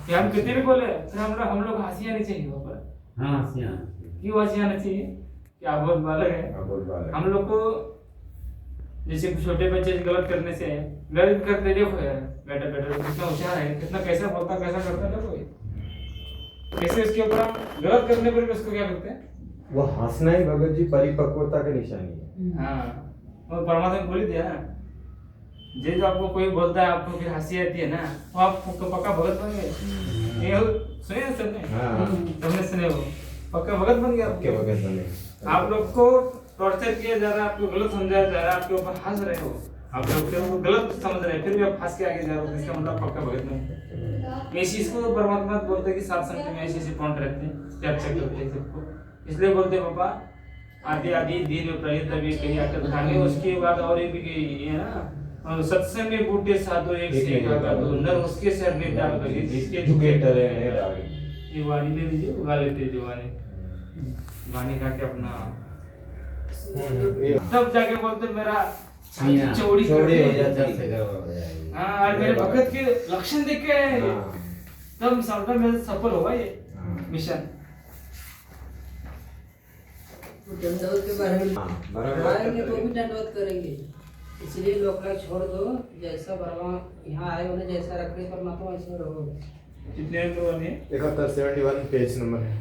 कि हम कितने भी बोले फिर हम लोग हंसी आनी चाहिए ऊपर। हाँ हंसी क्यों हंसी आना चाहिए कि आप बहुत बालक है। हम लोग को जैसे छोटे बच्चे गलत करने से गलत करते देखो यार बेटा बेटा कितना होशियार है, कितना कैसा बोलता कैसा करता है कोई कैसे उसके ऊपर हम गलत करने पर भी उसको क्या करते हैं, वो हंसना ही भगत जी परिपक्वता की निशानी है। हाँ और परमात्मा ने बोल ही दिया ना, जो आपको कोई बोलता है आपको फिर हंसी आती है ना वो आपको पक्का भगत बन गए। ये सुने ना सबने, हाँ सबने सुने हो पक्का भगत बन गया। पक्के भगत बने। आप लोग को टॉर्चर किया जा रहा है, आपको गलत समझाया जा रहा है, आपके ऊपर हंस रहे हो, आप लोग को गलत समझ रहे हैं फिर भी आप हंस के आगे जा रहे हो, इसका मतलब पक्का भगत नहीं। इसी को परमात्मा बोलते हैं कि सात संगति में ऐसे कौन रहते हैं चर्चा करते हैं सबको, इसलिए बोलते हैं पापा आदि आदि दीन प्रयुक्त भी कहीं आकर खाने। उसके बाद और एक भी ये ना सत्संग में बूटे साधो एक से का दो नर उसके सर में डाल कर जिसके झुके डरे हैं डाले। ये वाणी ले लीजिए उगा लेते जो वाणी का के अपना तब जाके बोलते मेरा चौड़ी चौड़ी हो कर जाता दी। है। हाँ और मेरे भगत के लक्षण देख के तब साधना में सफल होगा ये मिशन। दंडवत के बारे में बराबर आएंगे तो भी दंडवत करेंगे, इसलिए लोक छोड़ दो, जैसा बरवा यहाँ आए उन्हें जैसा रखे परमात्मा वैसे रहो। कितने लोगों ने 71 पेज नंबर है।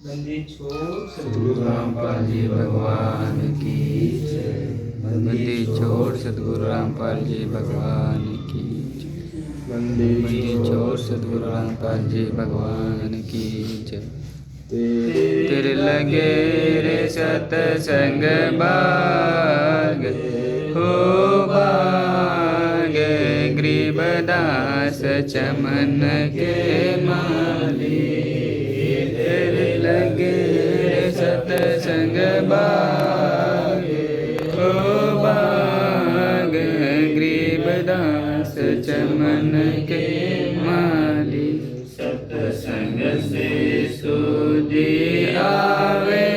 बंदी छोड़ सद्गुरु रामपाल जी भगवान की जय। बंदी छोड़ सद्गुरु रामपाल जी भगवान की जय। बंदी छोड़ सद्गुरु रामपाल जी भगवान की जय। तेरे लगे रे सतसंग बाग हो बाग गरीबदास चमन के माली। तेरे लगे रे सतसंग बाग हो बाग गरीबदास चमन के माली। सतसंग से सुधी आवे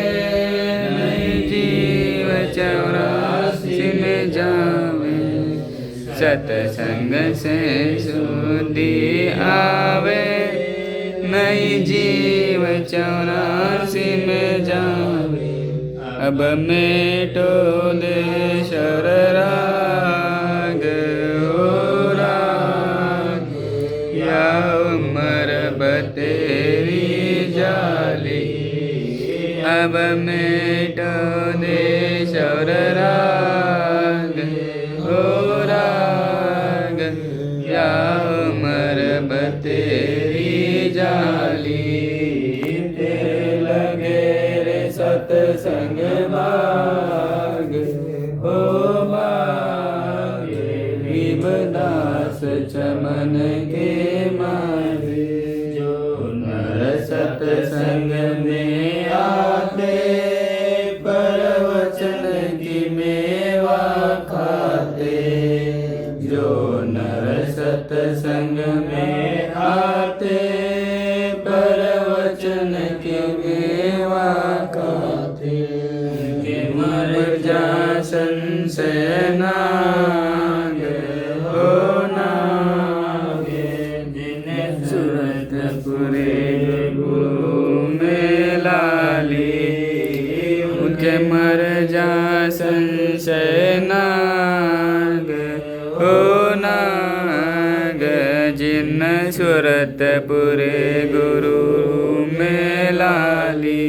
नहीं जीव 84 में जावे। सतसंग से सुधी आवे नहीं जीव 84 में जावे। अब मेटो दे शर राग हो राग या उमर बतेरी जाली। अब मेटो दे शर राग हो राग या उमर बतेरी जाली। तेरे लगे रे सतसंग बाग हो बाग गरीबदास चमन के मारे। जो नर सतसंग में आते प्रवचन की मेवा खाते। जो नर सतसंग में आते प्रवचन की मेवा खाते। के मर जा संशय नाग हो नागे। जिन्हें सूरतपुरे गुरु में लाली। उनके मर जा संशय नाग हो नाग। जिन सूरतपुरे गुरु में लाली।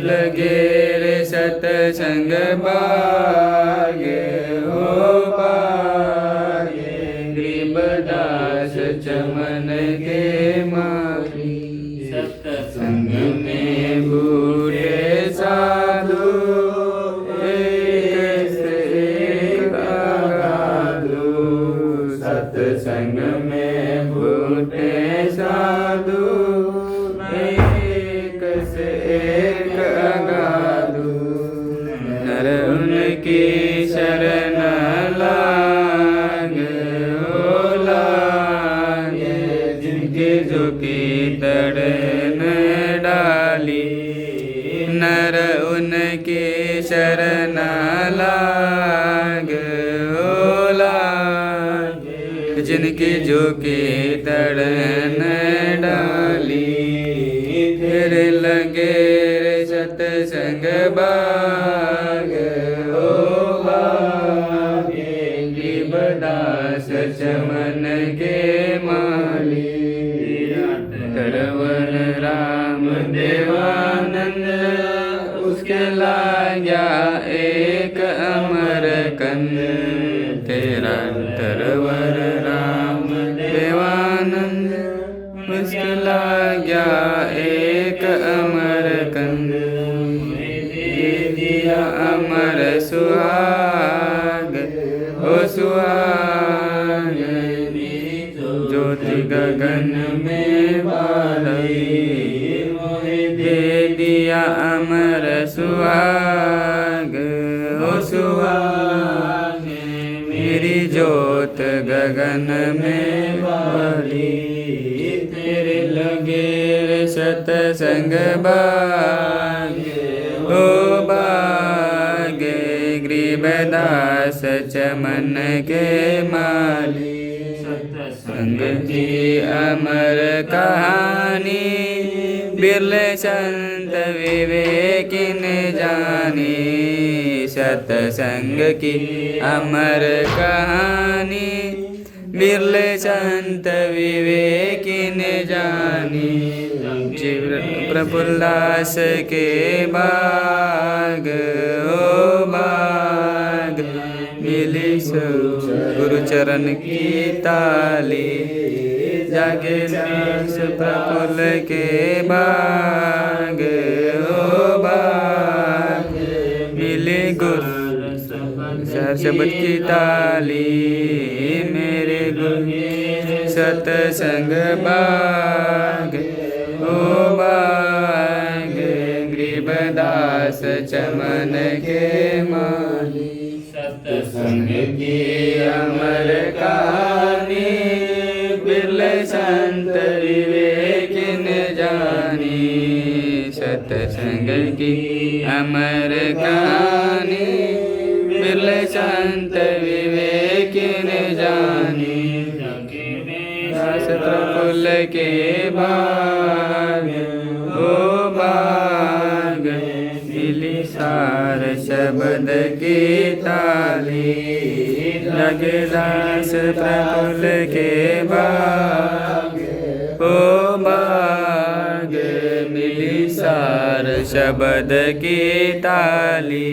लगे रे सतसंग बाग हो बाग गरीबदास चमन के माली। सतसंग में बूढ़े साधु एक से एक आगाधु। सतसंग में बूढ़े साधु एक से एक अगाधु। नर उनकी शरण लाग हो लागे। जिनके झुकी तड़न डाली। नर की शरण लाग ओ लाग। जिनकी झुकी तड़न डाली फिर लगे सतसंग बाग ओ बाग। गरीबदास चमन के माली तरवर राम देवानंद। उसके लाग्या एक अमर कंद तेरा तरवर राम देवानंद। उसके लाग्या एक अमर कंद दिया अमर सुहाग ओ सुहाग। ज्योति गगन में बाली दे दिया अमर सुहाग ओ सुहाग। मेरी ज्योत गगन में बाली तेरे लगे सतसंग बाग ओ बाग। गरीबदास चमन के माली सत्संग की अमर कहानी। बिरले संत विवेकिन जानी सत्संग की अमर कहानी। बिरले संत विवेकिन जानी प्रफुल्लास के बाग ओ बाग। मिली गुरु चरण की ताली जागे दास प्रफुल्ल के बाग ओ बाग। मिली गुरु शब्द की ताली मेरे गुरु सतसंग बाग ओ बाग। गरीबदास चमन के माली सत्संग की अमर कहानी। बिरले संत विवेकिन जानी सत्संग की अमर कहानी। बिरले संत विवेकिन जानी दास प्रफुल्ल के बाग ओ बाग। मिली सार शब्द की ताली लगे दास प्रफुल्ल के बाग ओ बाग। मिली सार शब्द की ताली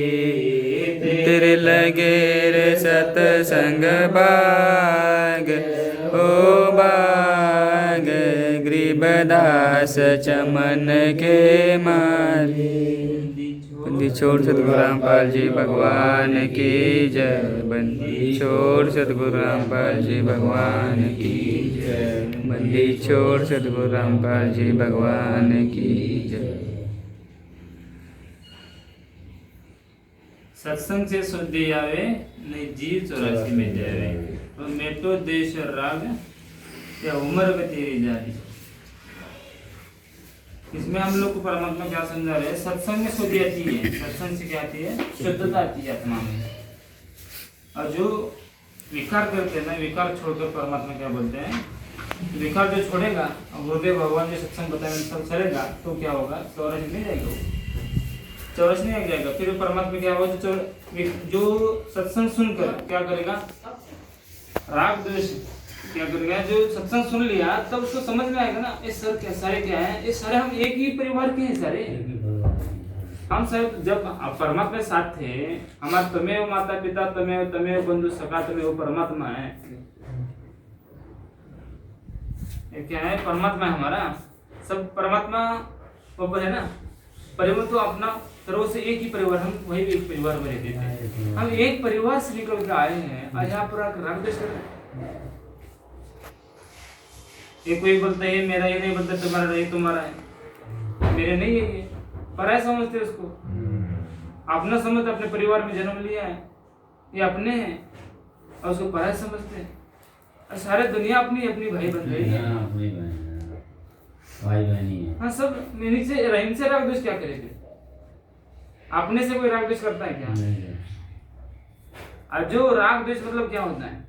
तेरे लगे रे सतसंग बाग ओ बाग। गरीबदास चमन के माली। बंदी छोड़ सतगुरु रामपाल जी भगवान की जय। बंदी छोड़ सतगुरु रामपाल जी भगवान की जय। बंदी छोड़ सतगुरु रामपाल जी भगवान की जय। सत्संग से शुद्धि आवे नहीं जीव 84 में जावे। तो मेटो देश राग या उम्र तेरी जाती। इसमें हम लोग को परमात्मा क्या समझा रहे हैं? सत्संग में शुद्धि आती है। सत्संग से क्या आती है? शुद्धता आती है आत्मा में। और जो विकार करते हैं ना, विकार छोड़कर परमात्मा क्या बोलते हैं? विकार जो छोड़ेगा और गुरुदेव भगवान जो सत्संग बताए सब चलेगा तो क्या होगा? 84 नहीं जाएगा, 84 नहीं आ जाएगा। फिर परमात्मा क्या होगा? जो सत्संग सुनकर क्या करेगा? राग द्वेष क्या करेगा? जो सत्संग सुन लिया तब उसको समझ में आएगा ना, ये सर क्या सारे क्या है? ये सारे हम एक ही परिवार के हैं सारे। हम सब जब परमात्मा के साथ थे, हमारे तमेव माता पिता तमेव बंधु सखा तमेव परमात्मा है। ये क्या है? परमात्मा है हमारा। सब परमात्मा ऊपर है ना। परिवार तो अपना सर्व से एक ही परिवार, हम वही एक परिवार में रहते थे। हम एक परिवार से निकल कर आए हैं और यहाँ पर राग द्वेष कर रहे हैं। ये कोई बोलता है मेरा, ये नहीं बोलता तुम्हारा नहीं, तुम्हारा है, मेरे नहीं है। ये पराया समझते उसको। अपना समझ अपने परिवार में जन्म लिया है, ये अपने हैं और उसको पराया समझते हैं। और सारे दुनिया अपनी अपनी भाई बन गई है, भाई बहनी है। हाँ सब इनसे राग द्वेष क्या करेंगे? अपने से कोई राग द्वेष करता है क्या? और जो राग द्वेष मतलब क्या होता है?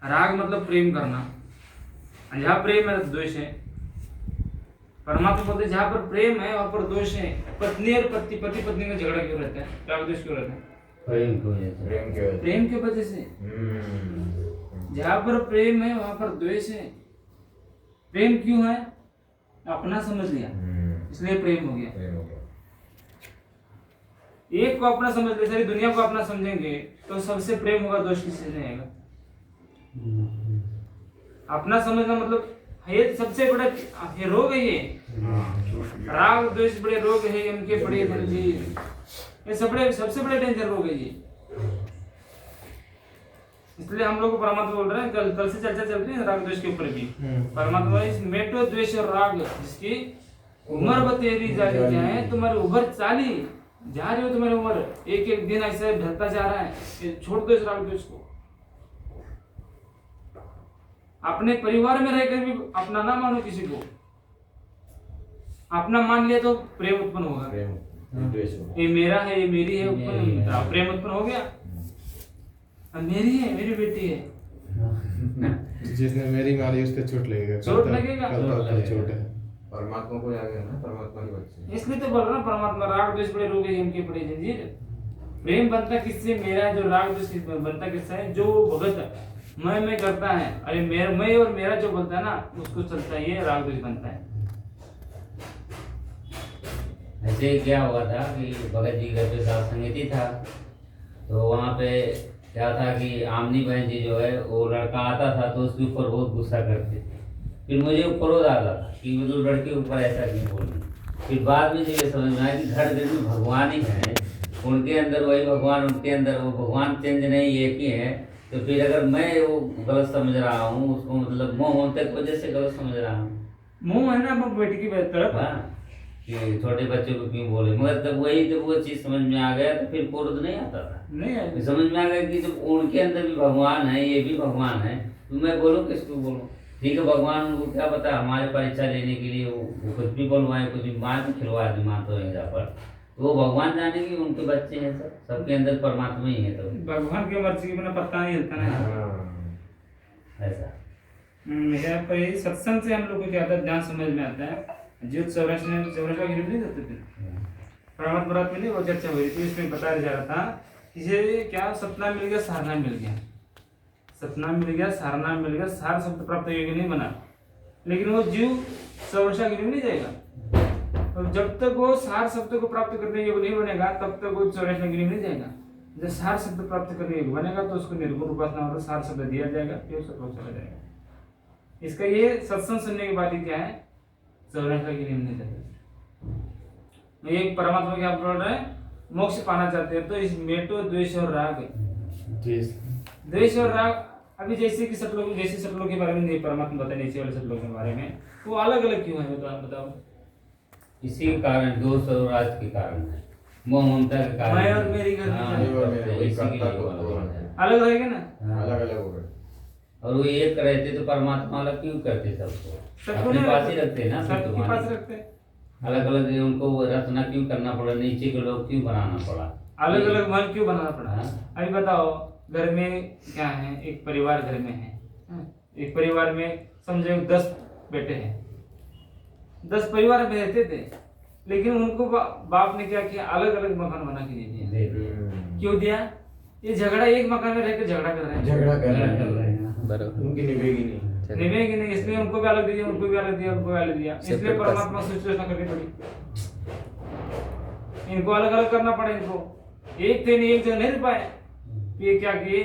राग मतलब प्रेम करना, जहाँ प्रेम है द्वेष है। परमात्मा बोलते हैं जहाँ पर प्रेम है वहां पर दोष है। पत्नी और पति पत्नी का झगड़ा क्यों रहता है? राग द्वेष क्यों रहता है? प्रेम की वजह से। जहाँ पर प्रेम है वहां पर द्वेष है। प्रेम क्यों है? अपना समझ लिया इसलिए प्रेम हो गया। एक को अपना समझ लिया, सारी दुनिया को अपना समझेंगे तो सबसे प्रेम होगा, दोष किससे नहीं आएगा? अपना समझना मतलब ये सबसे बड़ा ये रोग है। ये राग द्वेष बड़े रोग है, इनके बड़े गंभीर, ये सबसे बड़े डेंजर रोग है ये। इसलिए हम लोग को परमात्मा बोल रहे हैं, कल से चर्चा चल रही है राग द्वेष के ऊपर भी। परमात्मा इस मेटो द्वेष और राग जिसकी उम्र बतेरी जा रही है, तुम्हारी उम्र चाली जा रही हो, तुम्हारी उम्र एक एक दिन ऐसे ढलता जा रहा है, ये छोड़ दो इस राग द्वेष को। अपने परिवार में रहकर भी अपना ना मानो किसी को, अपना मान लिया तो प्रेम उत्पन्न होगा। ये मेरा है, ये मेरी है, उत्पन्न प्रेम उत्पन्न हो गया। मेरी है, मेरी बेटी है, जिसने मेरी मारी उसको चोट लगेगा। चोट लगेगा। चोट है परमात्मा को आ गया ना, परमात्मा के बच्चे। इसलिए तो बोल रहा हूं परमात्मा राग द्वेष बड़े रोग है, इनके बड़े जंजीर। प्रेम बनता किससे? मेरा जो राग द्वेष बनता किससे है? जो भगत मैं करता है, अरे मेरा मैं और मेरा जो बोलता है ना उसको चलता है, ये राग द्वेष बनता है। ऐसे क्या हुआ था कि भगत जी घर पे साथ संगीति था, तो वहाँ पे क्या था कि आमनी बहन जी जो है वो लड़का आता था तो उसके ऊपर बहुत गुस्सा करते थे। फिर मुझे क्रोध आता था कि मतलब लड़के के ऊपर ऐसा क्यों बोल रहे। फिर बाद में जब ये समझ में आया कि घर घर में भगवान ही है, उनके अंदर वही भगवान, उनके अंदर वो भगवान, चेंज नहीं एक ही है। तो फिर अगर मैं वो गलत समझ रहा हूँ उसको, मतलब मोह होने की वजह से गलत समझ रहा हूँ। मुंह है ना वो बेटी की तरफ, हाँ, कि छोटे बच्चों को क्यों बोले, मगर तब वही जब वो चीज समझ में आ गया तो फिर क्रोध नहीं आता था। नहीं है। समझ में आ गया कि जब उनके अंदर भी भगवान है, ये भी भगवान है, तो मैं बोलूँ किसको बोलूँ? ठीक है, भगवान उनको क्या पता हमारे परीक्षा लेने के लिए वो कुछ भी बोलवाए, कुछ भी मार भी खिलवा दे मातो यहाँ पर, तो वो भगवान जाने की उनके बच्चे हैं सब, सबके अंदर परमात्मा ही है। तो भगवान की मर्जी के बिना पत्ता नहीं हिलता ना। ऐसा यहाँ पर ये सत्संग से हम लोग को ज्यादा ध्यान समझ में आता है। जो चौरासी का गिरफ्त नहीं करते थे, परमात्मा रात में नहीं वो चर्चा हुई थी, इसमें बताया जा रहा था कि ये क्या सपना मिल गया, सहारना मिल गया, सपना मिल गया, सहारना मिल गया, सार शब्द प्राप्त योग्य नहीं बना, लेकिन वो जीव चौरासी गिर नहीं जाएगा। और जब तक वो सार शब्द को प्राप्त करने योग्य नहीं बनेगा तब तक वो चौरासी गिरी नहीं जाएगा। जब सार शब्द प्राप्त करने योग्य बनेगा तो उसको निर्गुण उपासना होगा, सार शब्द दिया जाएगा, फिर सत्लोक चला जाएगा। इसका ये सत्संग सुनने के बाद ही क्या है, चौरासी गिरी नहीं जाएगा। एक परमात्मा के आप बोल रहे हैं मोक्ष पाना चाहते हैं तो इस मेटो द्वेष और राग, द्वेष और राग अभी जैसे कि सतलोक, जैसे सतलोक के बारे में नहीं परमात्मा बताए, नीचे वाले सतलोक के बारे में वो अलग अलग क्यों है, तो आप बताओ। इसी के कारण, दोष और राज के कारण है, मोह ममता के कारण। मैं और मेरी घर अलग रहेगा ना, अलग अलग हो गए। और वो एक रहते तो परमात्मा अलग क्यों करते सबको? सबको अपने नहीं पास ही रखते ना, सबके पास रखते हैं। अलग अलग उनको रचना क्यों करना पड़ा, नीचे के लोग क्यों बनाना पड़ा, अलग अलग मन क्यों बनाना पड़ा? हाँ। अभी बताओ, घर में क्या है, एक परिवार घर में है, एक परिवार में समझो 10 बेटे हैं, 10 परिवार में रहते थे, लेकिन उनको बाप ने क्या किया, अलग अलग मकान बना के दे दिया। क्यों दिया? ये झगड़ा, एक मकान में रहकर झगड़ा कर रहे हैं, झगड़ा कर रहे हैं, बराबर उनकी निभेगी नहीं, निभेगी नहीं, इसलिए उनको भी अलग दिया, उनको भी अलग दिया, उनको भी अलग दिया, इसलिए परमात्मा सृष्टि करनी पड़ी, इनको अलग अलग करना पड़ा। इनको एक थे नहीं, एक जगह नहीं रह पाए, ये क्या किए,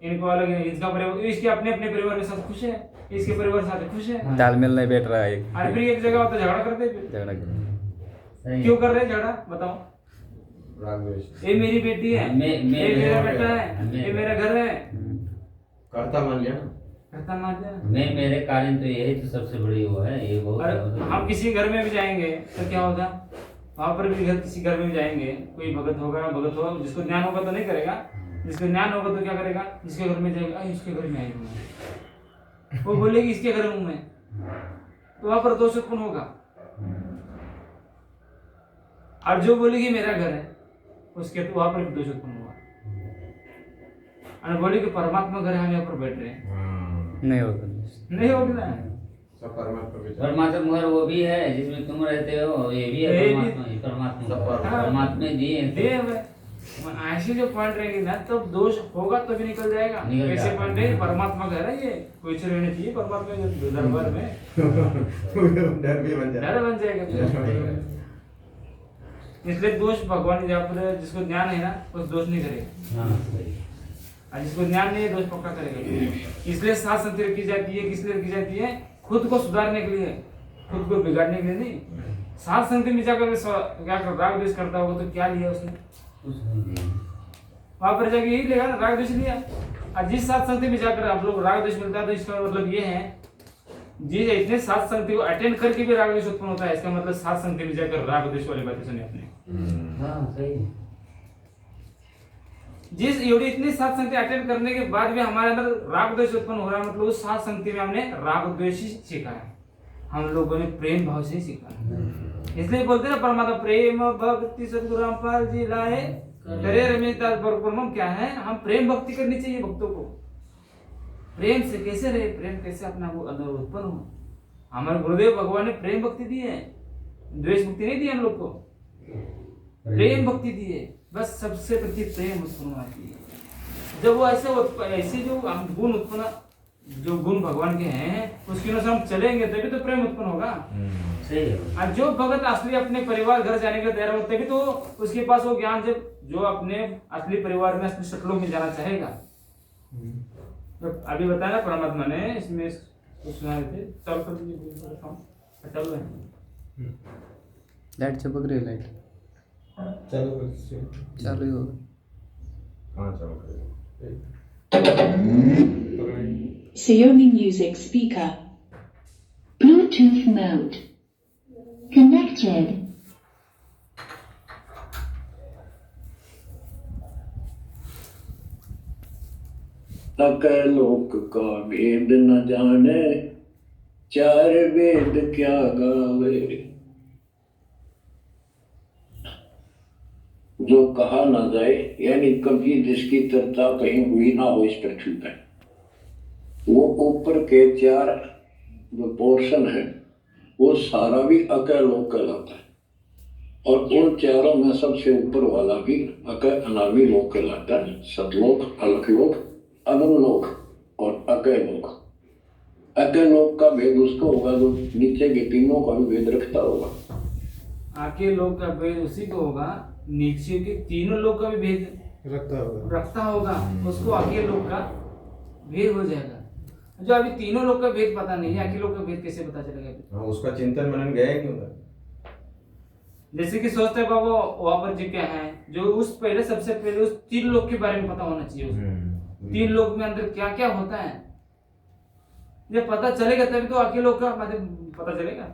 इनको अलग, इसका परिवार, इसके अपने अपने परिवार के साथ खुश है, इसके परिवार के साथ खुश है, तालमेल नहीं बैठ रहा है, अरे फिर एक जगह होता झगड़ा करते हैं, फिर झगड़ा क्यों कर रहे हैं झगड़ा, बताओ। राग द्वेष ये मेरी बेटी है, ये मेरा बेटा है, ये मेरा घर है, कर्ता मान लिया ना, करता मान लिया। मैं मेरे कारण तो यही तो सबसे बड़ी वो है, ये बहुत और हम किसी घर में भी जाएंगे तो क्या होगा, वहां पर भी किसी घर में भी जाएंगे, कोई भगत होगा, जिसको ज्ञान होगा तो नहीं करेगा, जिसको ज्ञान होगा तो क्या करेगा, जिसके घर में जाएगा, इसके घर में आई हूँ, वो बोलेगी इसके घर हूँ मैं, तो वहां पर दोष उत्पन्न होगा। और जो बोली कि मेरा घर है, उसके तो वहां पर भी दोष उत्पन्न हुआ। और बोली कि परमात्मा घर है, हम यहाँ पर बैठ रहे हैं, हाँ, नहीं होगा। नहीं होगी ना। सब परमात्मा के परमात्मा घर वो भी है जिसमें तुम रहते हो, ये भी है ये भी- परमात्मा ही, परमात्मा सब का। हाँ। परमात्मा दिए दे हुए ऐसे जो पॉइंट रहेंगे ना, तब दोष होगा तभी निकल जाएगा। निकल ऐसे जाएगा। पॉइंट नहीं, परमात्मा घर है, ये कुछ रहने चाहिए परमात्मा के दरबार में, डर भी बन जाता डर बन जाएगा फिर। इसलिए दोष भगवान जहाँ पर जिसको ज्ञान है ना, उस दोष नहीं करेगा, हाँ सही। और जिसको ज्ञान नहीं है दोष पक्का करेगा। इसलिए साथ संगति रखी जाती है, किस लिए रखी जाती है? खुद को सुधारने के लिए, खुद को बिगाड़ने के लिए नहीं। साथ संगति में जाकर क्या कर राग द्वेष करता होगा तो क्या लिया उसने? कुछ नहीं दिए। वहां पर जाके यही लेगा ना, राग द्वेष लिया। और जिस साथ संगति में जाकर आप लोग राग द्वेष मिलता है, तो इसका मतलब ये है, जिस इतने साथ संगति को अटेंड करके भी राग द्वेष उत्पन्न होता है, इसका मतलब साथ संगति में जाकर राग द्वेष वाली बातें सुनी आपने। हाँ सही। जिस एवढी इतनी साथ संगति अटेंड करने के बाद भी हमारे अंदर राग द्वेष उत्पन्न हो रहा है, मतलब उस साथ संगति में हमने राग द्वेष ही सीखा है, हम लोगों ने प्रेम भाव से ही सीखा है। इसलिए बोलते हैं ना परमात्मा प्रेम भक्ति सतगुरु रामपाल जी लाए करे रमेश दास परम। क्या है? हम प्रेम भक्ति करनी चाहिए भक्तों को। प्रेम से कैसे रहे, प्रेम कैसे अपना वो अंदर उत्पन्न हो। हमारे गुरुदेव भगवान ने प्रेम भक्ति दी है, द्वेष भक्ति नहीं दी हम लोग को, प्रेम भक्ति दी है। बस सबसे प्रति प्रेम उत्पन्न होना चाहिए। जब वो ऐसे जो गुण उत्पन्न, जो गुण भगवान के हैं उसके अनुसार हम चलेंगे तभी तो प्रेम उत्पन्न होगा। सही है। और जो भगत असली अपने परिवार घर जाने का तैयार हो, तभी तो उसके पास वो ज्ञान, जब जो अपने असली परिवार में असली सटलों में जाना चाहेगा। तो अभी बताया ना परमात्मा ने इसमें कुछ सुनाए थे, चल कर चल रहे हैं। लाइट चपक रही है, लाइट चलो बस। चालू ही होगा। हाँ चलो करें। Xiaomi Music Speaker. Bluetooth mode. Connected. अकल लोक का वेद न जाने, चार वेद क्या गावे। जो कहा ना जाए, यानी कभी जिसकी चर्चा कहीं हुई ना हो इस पृथ्वी पर, वो ऊपर के चार जो पोर्शन है वो सारा भी अकल लोक कहलाता है। और उन चारों में सबसे ऊपर वाला भी अकल अनामी लोक कहलाता है। सतलोक, अलखलोक, अगम लोक और अकल लोक। अकल लोक का भेद उसको होगा जो नीचे के तीनों का भी भेद रखता होगा। आके लोग का भेद उसी को होगा, नीचे के तीनों लोग का भी भेद रखता होगा, उसको आके लोग का भेद हो जाएगा। जो अभी तीनों लोग का भेद पता नहीं है, आके लोग का भेद कैसे पता चलेगा? हाँ, उसका चिंतन मनन गया है क्यों? जैसे कि सोचते हैं बाबा वहां पर जी क्या है, जो उस पहले सबसे पहले उस तीन लोग के बारे में पता होना चाहिए उसको। तीन लोग में अंदर क्या क्या होता है, जब पता चलेगा तभी तो आके लोग का मतलब पता चलेगा।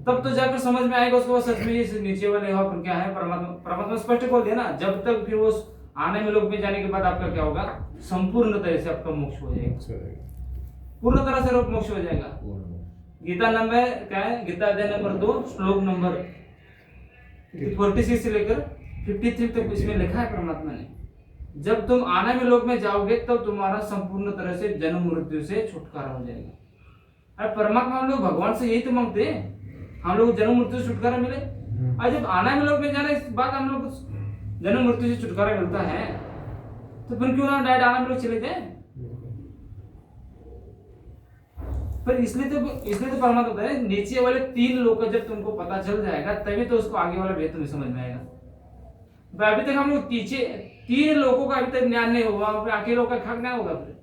तब तो जाकर समझ में आएगा उसको सच में ये नीचे वाले वहां पर क्या है। परमात्मा स्पष्ट बोल दिया ना, जब तक फिर वो आने में लोग में जाने के बाद आपका क्या होगा, संपूर्ण तरह से आपका मोक्ष हो जाएगा, पूर्ण तरह से मोक्ष हो जाएगा। गीता नंबर क्या है, गीता अध्याय नंबर 2 श्लोक नंबर 46 से लेकर 53 तक इसमें लिखा है परमात्मा ने, जब तुम आने में लोक में जाओगे तब तुम्हारा संपूर्ण तरह से जन्म मृत्यु से छुटकारा हो जाएगा। और परमात्मा हम लोग भगवान से यही तो मांगते हैं, हम लोग जन्म मृत्यु से छुटकारा मिले। और जब आने में लोक में जाने के बाद हम लोग जन्म मृत्यु से छुटकारा मिलता है, तो फिर क्यों ना डायरेक्ट आने में लोग चले जाए? पर इसलिए तो परमात्मा होता है नीचे वाले तीन लोग का जब तुमको पता चल जाएगा तभी तो उसको आगे वाला भेद तुम्हें समझ में आएगा। अभी तक हम लोग पीछे तीन लोगों का अभी तक ज्ञान नहीं हुआ, आगे लोग का क्या ज्ञान होगा? फिर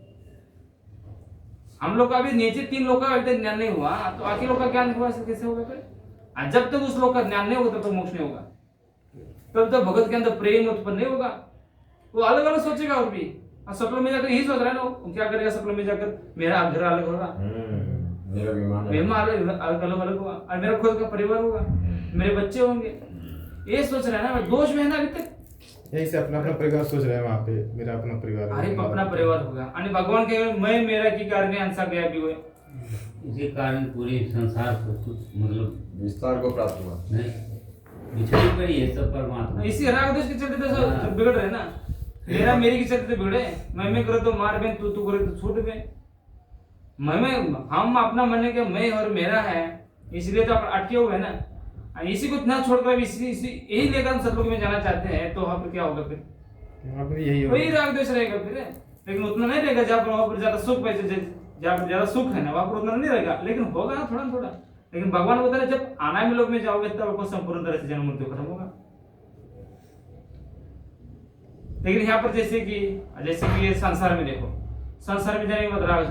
हम लोग का अभी नीचे तीन लोग का अभी तक ज्ञान नहीं हुआ, तो आगे लोग का ज्ञान हुआ कैसे होगा? फिर जब तक उस लोग का ज्ञान नहीं होगा तब तक मोक्ष नहीं होगा, तब तक भगत के अंदर प्रेम उत्पन्न नहीं होगा। वो अलग अलग सोचेगा और भी, सपनों में जाकर यही सोच रहा है ना, वो क्या करेगा सपनों में जाकर, मेरा घर अलग होगा, मेरा विमान अलग अलग होगा, और मेरा खुद का परिवार होगा, मेरे बच्चे होंगे, ये सोच रहा है ना। दोष में है ना अभी तक, यही से अपना अपना परिवार सोच रहे हैं वहाँ पे, मेरा अपना परिवार है, अरे अपना परिवार होगा। और भगवान के मैं मेरा की कारण अंसा गया भी हुए, इसी कारण पूरे संसार को कुछ मतलब विस्तार को प्राप्त हुआ। नहीं बिछड़ी पड़ी है सब परमात्मा। इसी राग द्वेष के चलते तो हाँ। सब बिगड़ रहे हैं ना। मेरा मेरी के चलते तो बिगड़े, मैं करे तो मार बे, तू करे तो छूट बे। मैं हम अपना मन है कि मैं और मेरा है, इसलिए तो अटके हुए हैं ना। इसी को ना छोड़कर इसी यही लेकर हम सतलोक में जाना चाहते हैं, तो वहाँ पर क्या होगा फिर? वहाँ पर यही वही होगा। राग द्वेष रहेगा फिर। लेकिन उतना नहीं रहेगा जहाँ पर वहाँ पर ज्यादा सुख है, जहाँ पर ज्यादा सुख है ना वहाँ पर उतना नहीं रहेगा, लेकिन होगा ना थोड़ा थोड़ा। लेकिन भगवान बता रहे जब अनामी लोक में जाओगे तब आपको संपूर्ण तरह से जन्म मृत्यु खत्म होगा। लेकिन यहाँ पर जैसे कि ये संसार में देखो, संसार में जाने के बाद राग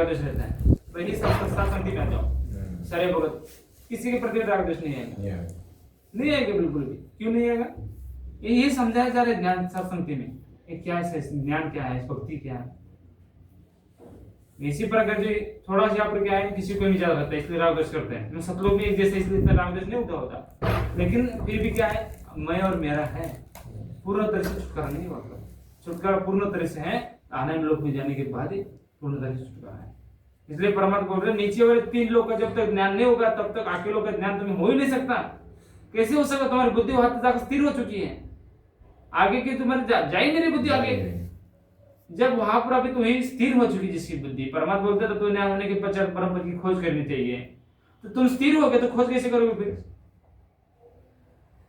द्वेष रहता है, तो यही संगति में आ जाओ सारे भगत, किसी के प्रति राग द्वेष नहीं आएगा, नहीं आएगा बिल्कुल भी। क्यों नहीं आएगा? यही समझाया जा रहा है ज्ञान सत्संगति में। ये क्या है, ज्ञान क्या है, भक्ति क्या है। इसी प्रकार जो थोड़ा सा यहाँ पर क्या है, किसी को नहीं ज्यादा रहता है इसलिए राग द्वेष करते हैं। सतलोक में एक जैसे इसलिए इतना राग द्वेष नहीं होता, लेकिन फिर भी क्या है, मैं और मेरा है, पूर्ण तरह से छुटकारा नहीं हुआ। छुटकारा पूर्ण तरह से है आने में लोक में जाने के बाद ही पूर्ण तरह से छुटकारा है। इसलिए परमात्मा बोल रहे नीचे वाले 3 लोग का जब तक ज्ञान नहीं होगा तब तक आके लोग का ज्ञान तुम्हें हो ही नहीं सकता। कैसे हो सकता? तुम्हारी बुद्धि वहां तक जाकर स्थिर हो चुकी है, आगे की तुम्हारी जा ही नहीं बुद्धि आगे। जब वहां पर अभी तुम्हें स्थिर हो चुकी जिसकी बुद्धि, परमात्मा बोलते तो तुम्हें न्याय होने के पश्चात परम की खोज करनी चाहिए। तो तुम स्थिर हो गए तो खोज कैसे करोगे फिर?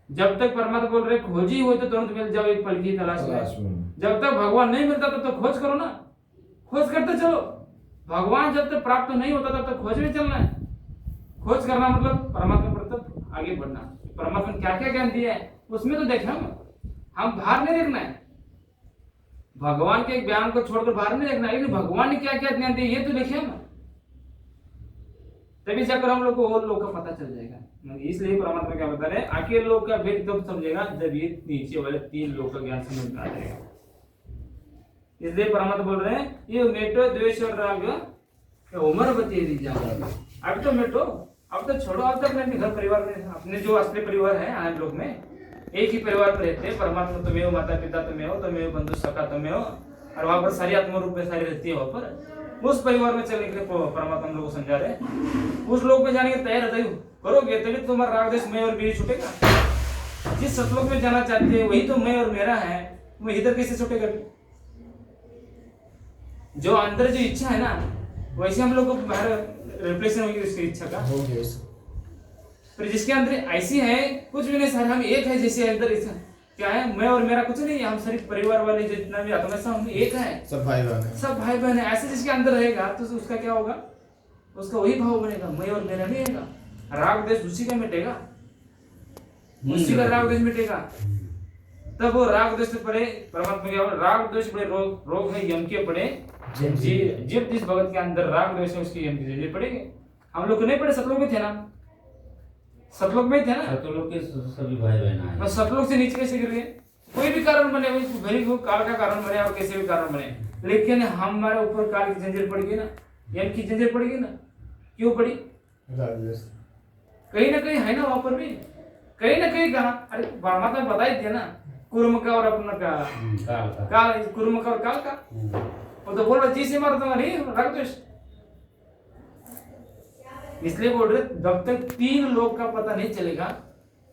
जब तक परमात्मा बोल रहे खोज ही हो तो तुरंत मिल जाओ एक पल की तलाश में। जब तक भगवान नहीं मिलता तब तक खोज करो ना, खोज करते चलो। भगवान जब तक प्राप्त नहीं होता तब तक खोज में चलना है। खोज करना मतलब परमात्मा पर तब आगे बढ़ना। परमात्मा ने क्या क्या ज्ञान दिया है उसमें तो देखें हम बाहर नहीं देखना है। भगवान के ज्ञान को छोड़कर बाहर नहीं देखना है, लेकिन भगवान ने क्या क्या ज्ञान दिया ये तो देखें हम, तभी जाकर हम लोग को और लोग का पता चल जाएगा। इसलिए परमात्मा क्या बता रहे हैं, अकेले लोग का भेद तब समझेगा जब ये नीचे वाले 3 लोग का ज्ञान समझ में आ जाएगा। इसलिए परमात्मा बोल रहे हैं ये मेटो द्वेष और राग उम्र बतेरी जाओ। अब तो मेटो, अब तो छोड़ो, अब तक अपने घर परिवार में अपने जो असली परिवार है आम लोग में एक ही परिवार पर रहते हैं। परमात्मा तुम्हें हो, माता पिता तुम्हें हो, तुम्हें हो बंधु सखा तुम्हें हो, और वहां पर सारी आत्मा रूप में सारी रहती है। वहां पर उस परिवार में चलने के लिए परमात्मा हम लोग को समझा रहे हैं। उस लोग में जाने के तैयार करोगे तभी तुम्हारा राग द्वेष मैं और मेरी छूटेगा। जिस सतलोक में जाना चाहते हैं वही तो मैं और मेरा है, वो इधर कैसे छूटेगा? जो अंदर जो इच्छा है ना वैसे हम लोग को बाहर रिप्लेसन होगी उसकी इच्छा का। पर जिसके अंदर ऐसी है कुछ भी नहीं सर, हम एक है। जैसे अंदर इच्छा क्या है, मैं और मेरा कुछ नहीं है, हम सारी परिवार वाले जितना भी आत्मा सब हम एक है, सब भाई बहन है, सब भाई बहन है। ऐसे जिसके अंदर रहेगा तो उसका क्या होगा, उसका वही भाव बनेगा, मैं और मेरा नहीं रहेगा। राग द्वेष उसी का मिटेगा, उसी का राग द्वेष मिटेगा। तब वो राग द्वेष पड़े परमात्मा क्या राग द्वेष पड़े रोग है यम के पड़े जीव जिस भगत के अंदर राग द्वेष है उसकी यम की जरूरत पड़ेगी। हम लोग को नहीं पड़े, सतलोक में थे ना, सतलोक में थे ना, सतलोक के सभी भाई बहन आए। बस सतलोक से नीचे कैसे गिर गए? कोई भी कारण बने, भले वो काल का कारण बने और कैसे भी कारण बने, लेकिन हमारे ऊपर काल की जंजीर पड़ गई ना, यम की जंजीर पड़ गई ना। क्यों पड़ी? कहीं ना कहीं है ना, वहां पर भी कहीं ना कहीं कहा। अरे परमात्मा बता ही दिया ना, कुर्म का और अपना का काल, कुर्म का और काल का। वो तो बोल रहा जी से मार दूंगा नहीं राग द्वेष। इसलिए बोल रहे जब तक 3 लोग का पता नहीं चलेगा,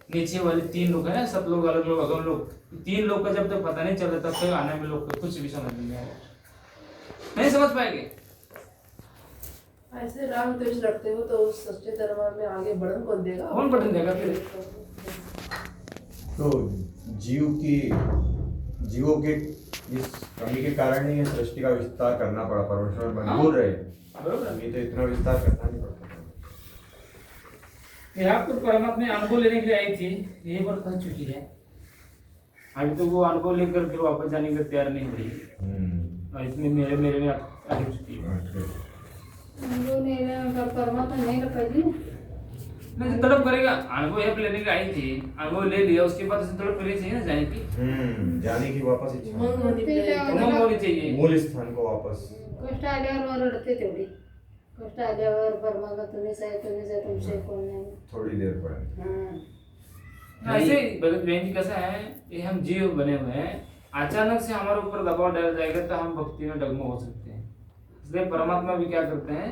नीचे वाले 3 लोग है, सब लोग अलग लोग अगम लोग, 3 लोग का जब तक पता नहीं चल रहा तब तक आने में लोग कुछ भी समझ नहीं आएगा, नहीं समझ पाएंगे। ऐसे राग द्वेष रखते हो तो उस सच्चे दरबार में आगे बढ़न कौन देगा? कौन बढ़न देगा फिर? तो जीवों के इस कमी के कारण ही सृष्टि का विस्तार करना पड़ा। परमेश्वर मजबूर रहे, नहीं तो इतना विस्तार करना नहीं पड़ता। यहाँ पर परमात्मा ने अनुभव लेने के लिए आई थी, ये बार कह चुकी है। अभी तो वो अनुभव लेकर फिर वापस जाने के तैयार नहीं हो रही, और इसमें मेरे में आ चुकी है। परमात्मा नहीं कर पाएगी, नहीं तड़प करेगा। अनुभव यहाँ पे लेने की आई थी, अनुभव ले लिया, उसके बाद उसे तड़प करनी चाहिए ना जाने की, जाने की वापस इच्छा उमंग होनी चाहिए, मूल स्थान को वापस। कष्ट आल्यावर रडते तेवढी, कष्ट आल्यावर परमात्मा तुम्हीच आहे तुमचे कोण नाही। थोड़ी देर पर ऐसे भगत बहन जी कैसा है, ये हम जीव बने हुए हैं, अचानक से हमारे ऊपर दबाव डाल जाएगा तो हम भक्ति में डगमग हो सकते हैं। इसलिए परमात्मा भी क्या करते हैं,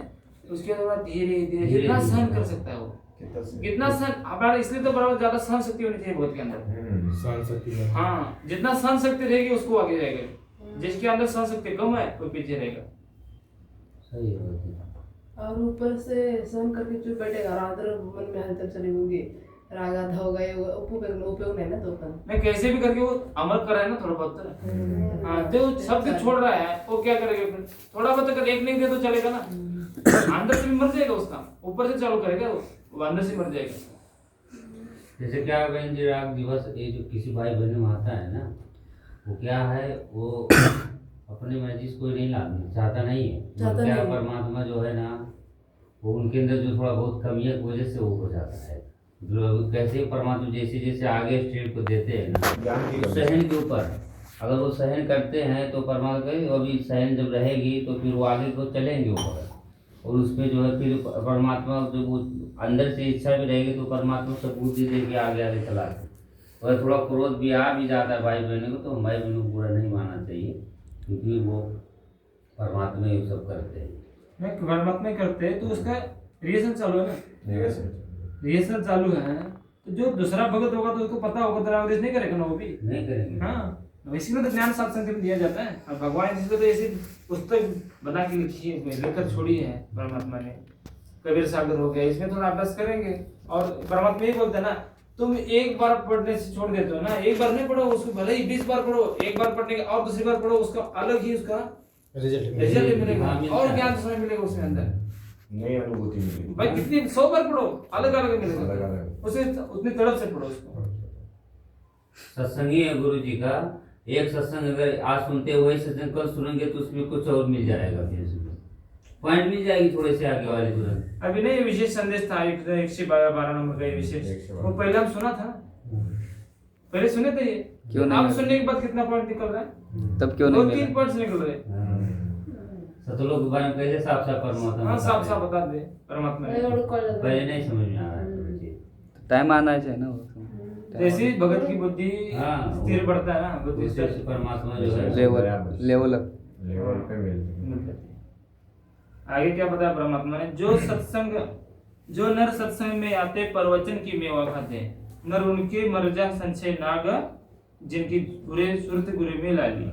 उसके बाद धीरे धीरे जितना सहन कर सकता है वो कितना सहन हमारा, इसलिए तो बराबर ज्यादा सहन शक्ति होनी चाहिए भगत के अंदर। सहन शक्ति में हाँ, जितना सहन शक्ति रहेगी उसको आगे जाएगा, जिसके अंदर सहन शक्ति कम है वो पीछे रहेगा। सही है। और ऊपर से सहन करके चुप बैठेगा, रात्र मन में हलचल चली होगी, राग आधा हो गए, उपयोग नहीं ना तो कर नहीं, कैसे भी करके वो अमल कर रहा है ना थोड़ा बहुत। हाँ, जो सब कुछ छोड़ रहा है वो क्या करेगा फिर? थोड़ा बहुत अगर एक नहीं दे तो चलेगा ना, अंदर से भी मर जाएगा उसका, ऊपर से चालू करेगा वो अंदर से मर जाएगा। जैसे क्या बहन जी राग दिवस ये जो किसी भाई बहन में आता है ना, वो क्या है, वो अपनी मर्जी से कोई नहीं लाना चाहता नहीं है, क्या परमात्मा जो है ना वो उनके अंदर जो थोड़ा बहुत कमी है वजह से वो हो जाता है। जो कैसे परमात्मा जैसे जैसे आगे स्टेप को देते हैं ना सहन के ऊपर, अगर वो सहन करते हैं तो परमात्मा कहेंगे अभी सहन जब रहेगी तो फिर वो आगे को चलेंगे ऊपर, और उसमें जो है फिर परमात्मा जब वो अंदर से इच्छा भी रहेगी तो परमात्मा सब बुद्धि दे के आगे आगे चलाते। और थोड़ा क्रोध भी आ भी जाता है भाई बहनों को, तो भाई बहनों को बुरा नहीं मानना चाहिए, क्योंकि वो परमात्मा ये सब करते हैं। नहीं, परमात्मा ही करते हैं तो उसका रिएक्शन चालू है ना, रिएक्शन चालू है तो जो दूसरा भगत होगा तो उसको पता होगा, द्वारावदेश नहीं करेगा ना, वो भी नहीं करेंगे। हाँ, इसी में तो ज्ञान सत्संग में दिया जाता है। और भगवान जी को तो ऐसी पुस्तक बना के लिखी है, इसमें लेकर छोड़ी है परमात्मा ने, कबीर सागर हो गया, इसमें थोड़ा अभ्यास करेंगे। और परमात्मा ये बोलते हैं ना, तुम एक बार पढ़ने से छोड़ देते हो ना, एक बार नहीं पढ़ो उसको, भले ही 20 बार पढ़ो, एक बार पढ़ने के और दूसरी बार पढ़ो, उसका अलग ही उसका रिजल्ट मिलेगा और ज्ञान समय मिलेगा उसके अंदर, नई अनुभूति मिलेगी। भाई कितनी 100 बार पढ़ो अलग अलग मिलेगा, उसे उतनी तड़प से पढ़ो उसको। सत्संगी है गुरु जी का, एक सत्संग अगर आज सुनते हो वही सत्संग कल सुनेंगे तो उसमें कुछ और मिल जाएगा, फिर पॉइंट मिल जाएगी थोड़े से आगे वाले तुरंत। अभी नहीं विशेष संदेश था 112 नंबर का विशेष, वो पहले हम सुना था, पहले सुने थे ये, क्यों नहीं? आप सुनने के बाद कितना पॉइंट निकल रहा है? तब क्यों नहीं 2-3 पॉइंट्स निकल रहे हैं। सतलोक के बारे में कैसे साफ साफ परमात्मा हाँ, साफ साफ बता दे परमात्मा ने, पहले नहीं समझ में आ रहा है। टाइम आना चाहिए ना, जैसे भगत की बुद्धि स्थिर बढ़ता है ना, बुद्धि उससे परमात्मा जो है लेवल अप पे मिलती है। आगे क्या बताया परमात्मा ने, जो नर सत्संग में आते प्रवचन की मेवा खाते, नर उनके मर्जा संचय नाग, जिनकी पूरे सुरत गुरु में लाली।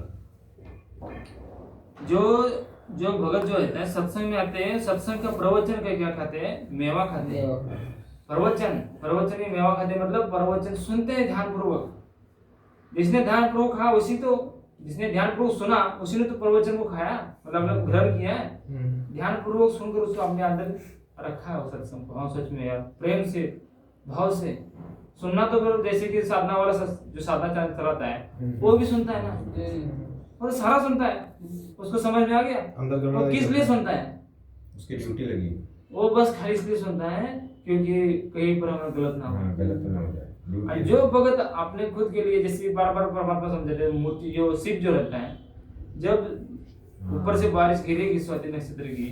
जो भगत जो होते हैं सत्संग में आते हैं, सत्संग का प्रवचन का क्या खाते हैं? मेवा खाते हैं। प्रवचन की मेवा खाते मतलब प्रवचन सुनते हैं ध्यान पूर्वक। जिसने ध्यान पूर्वक खाया जिसने ध्यान पूर्वक सुना उसी ने तो प्रवचन को खाया, मतलब ग्रहण किया है। ध्यान पूर्वक सुनकर उसको अपने अंदर रखा है सत्संग को। हाँ, सच में यार, प्रेम से भाव से सुनना। तो फिर जैसे कि साधना वाला जो साधना चलाता है वो भी सुनता है ना, और सारा सुनता है, उसको समझ में आ गया वो किस लिए सुनता है, उसकी ड्यूटी लगी, वो बस खाली इसलिए सुनता है क्योंकि कहीं पर हमें गलत ना हो, गलत ना हो जाए। जो भगत अपने खुद के लिए, जैसे बार बार परमात्मा समझते हैं, मूर्ति जो शिव जो रहता है, जब ऊपर से बारिश गिरेगी स्वाति नक्षत्र की,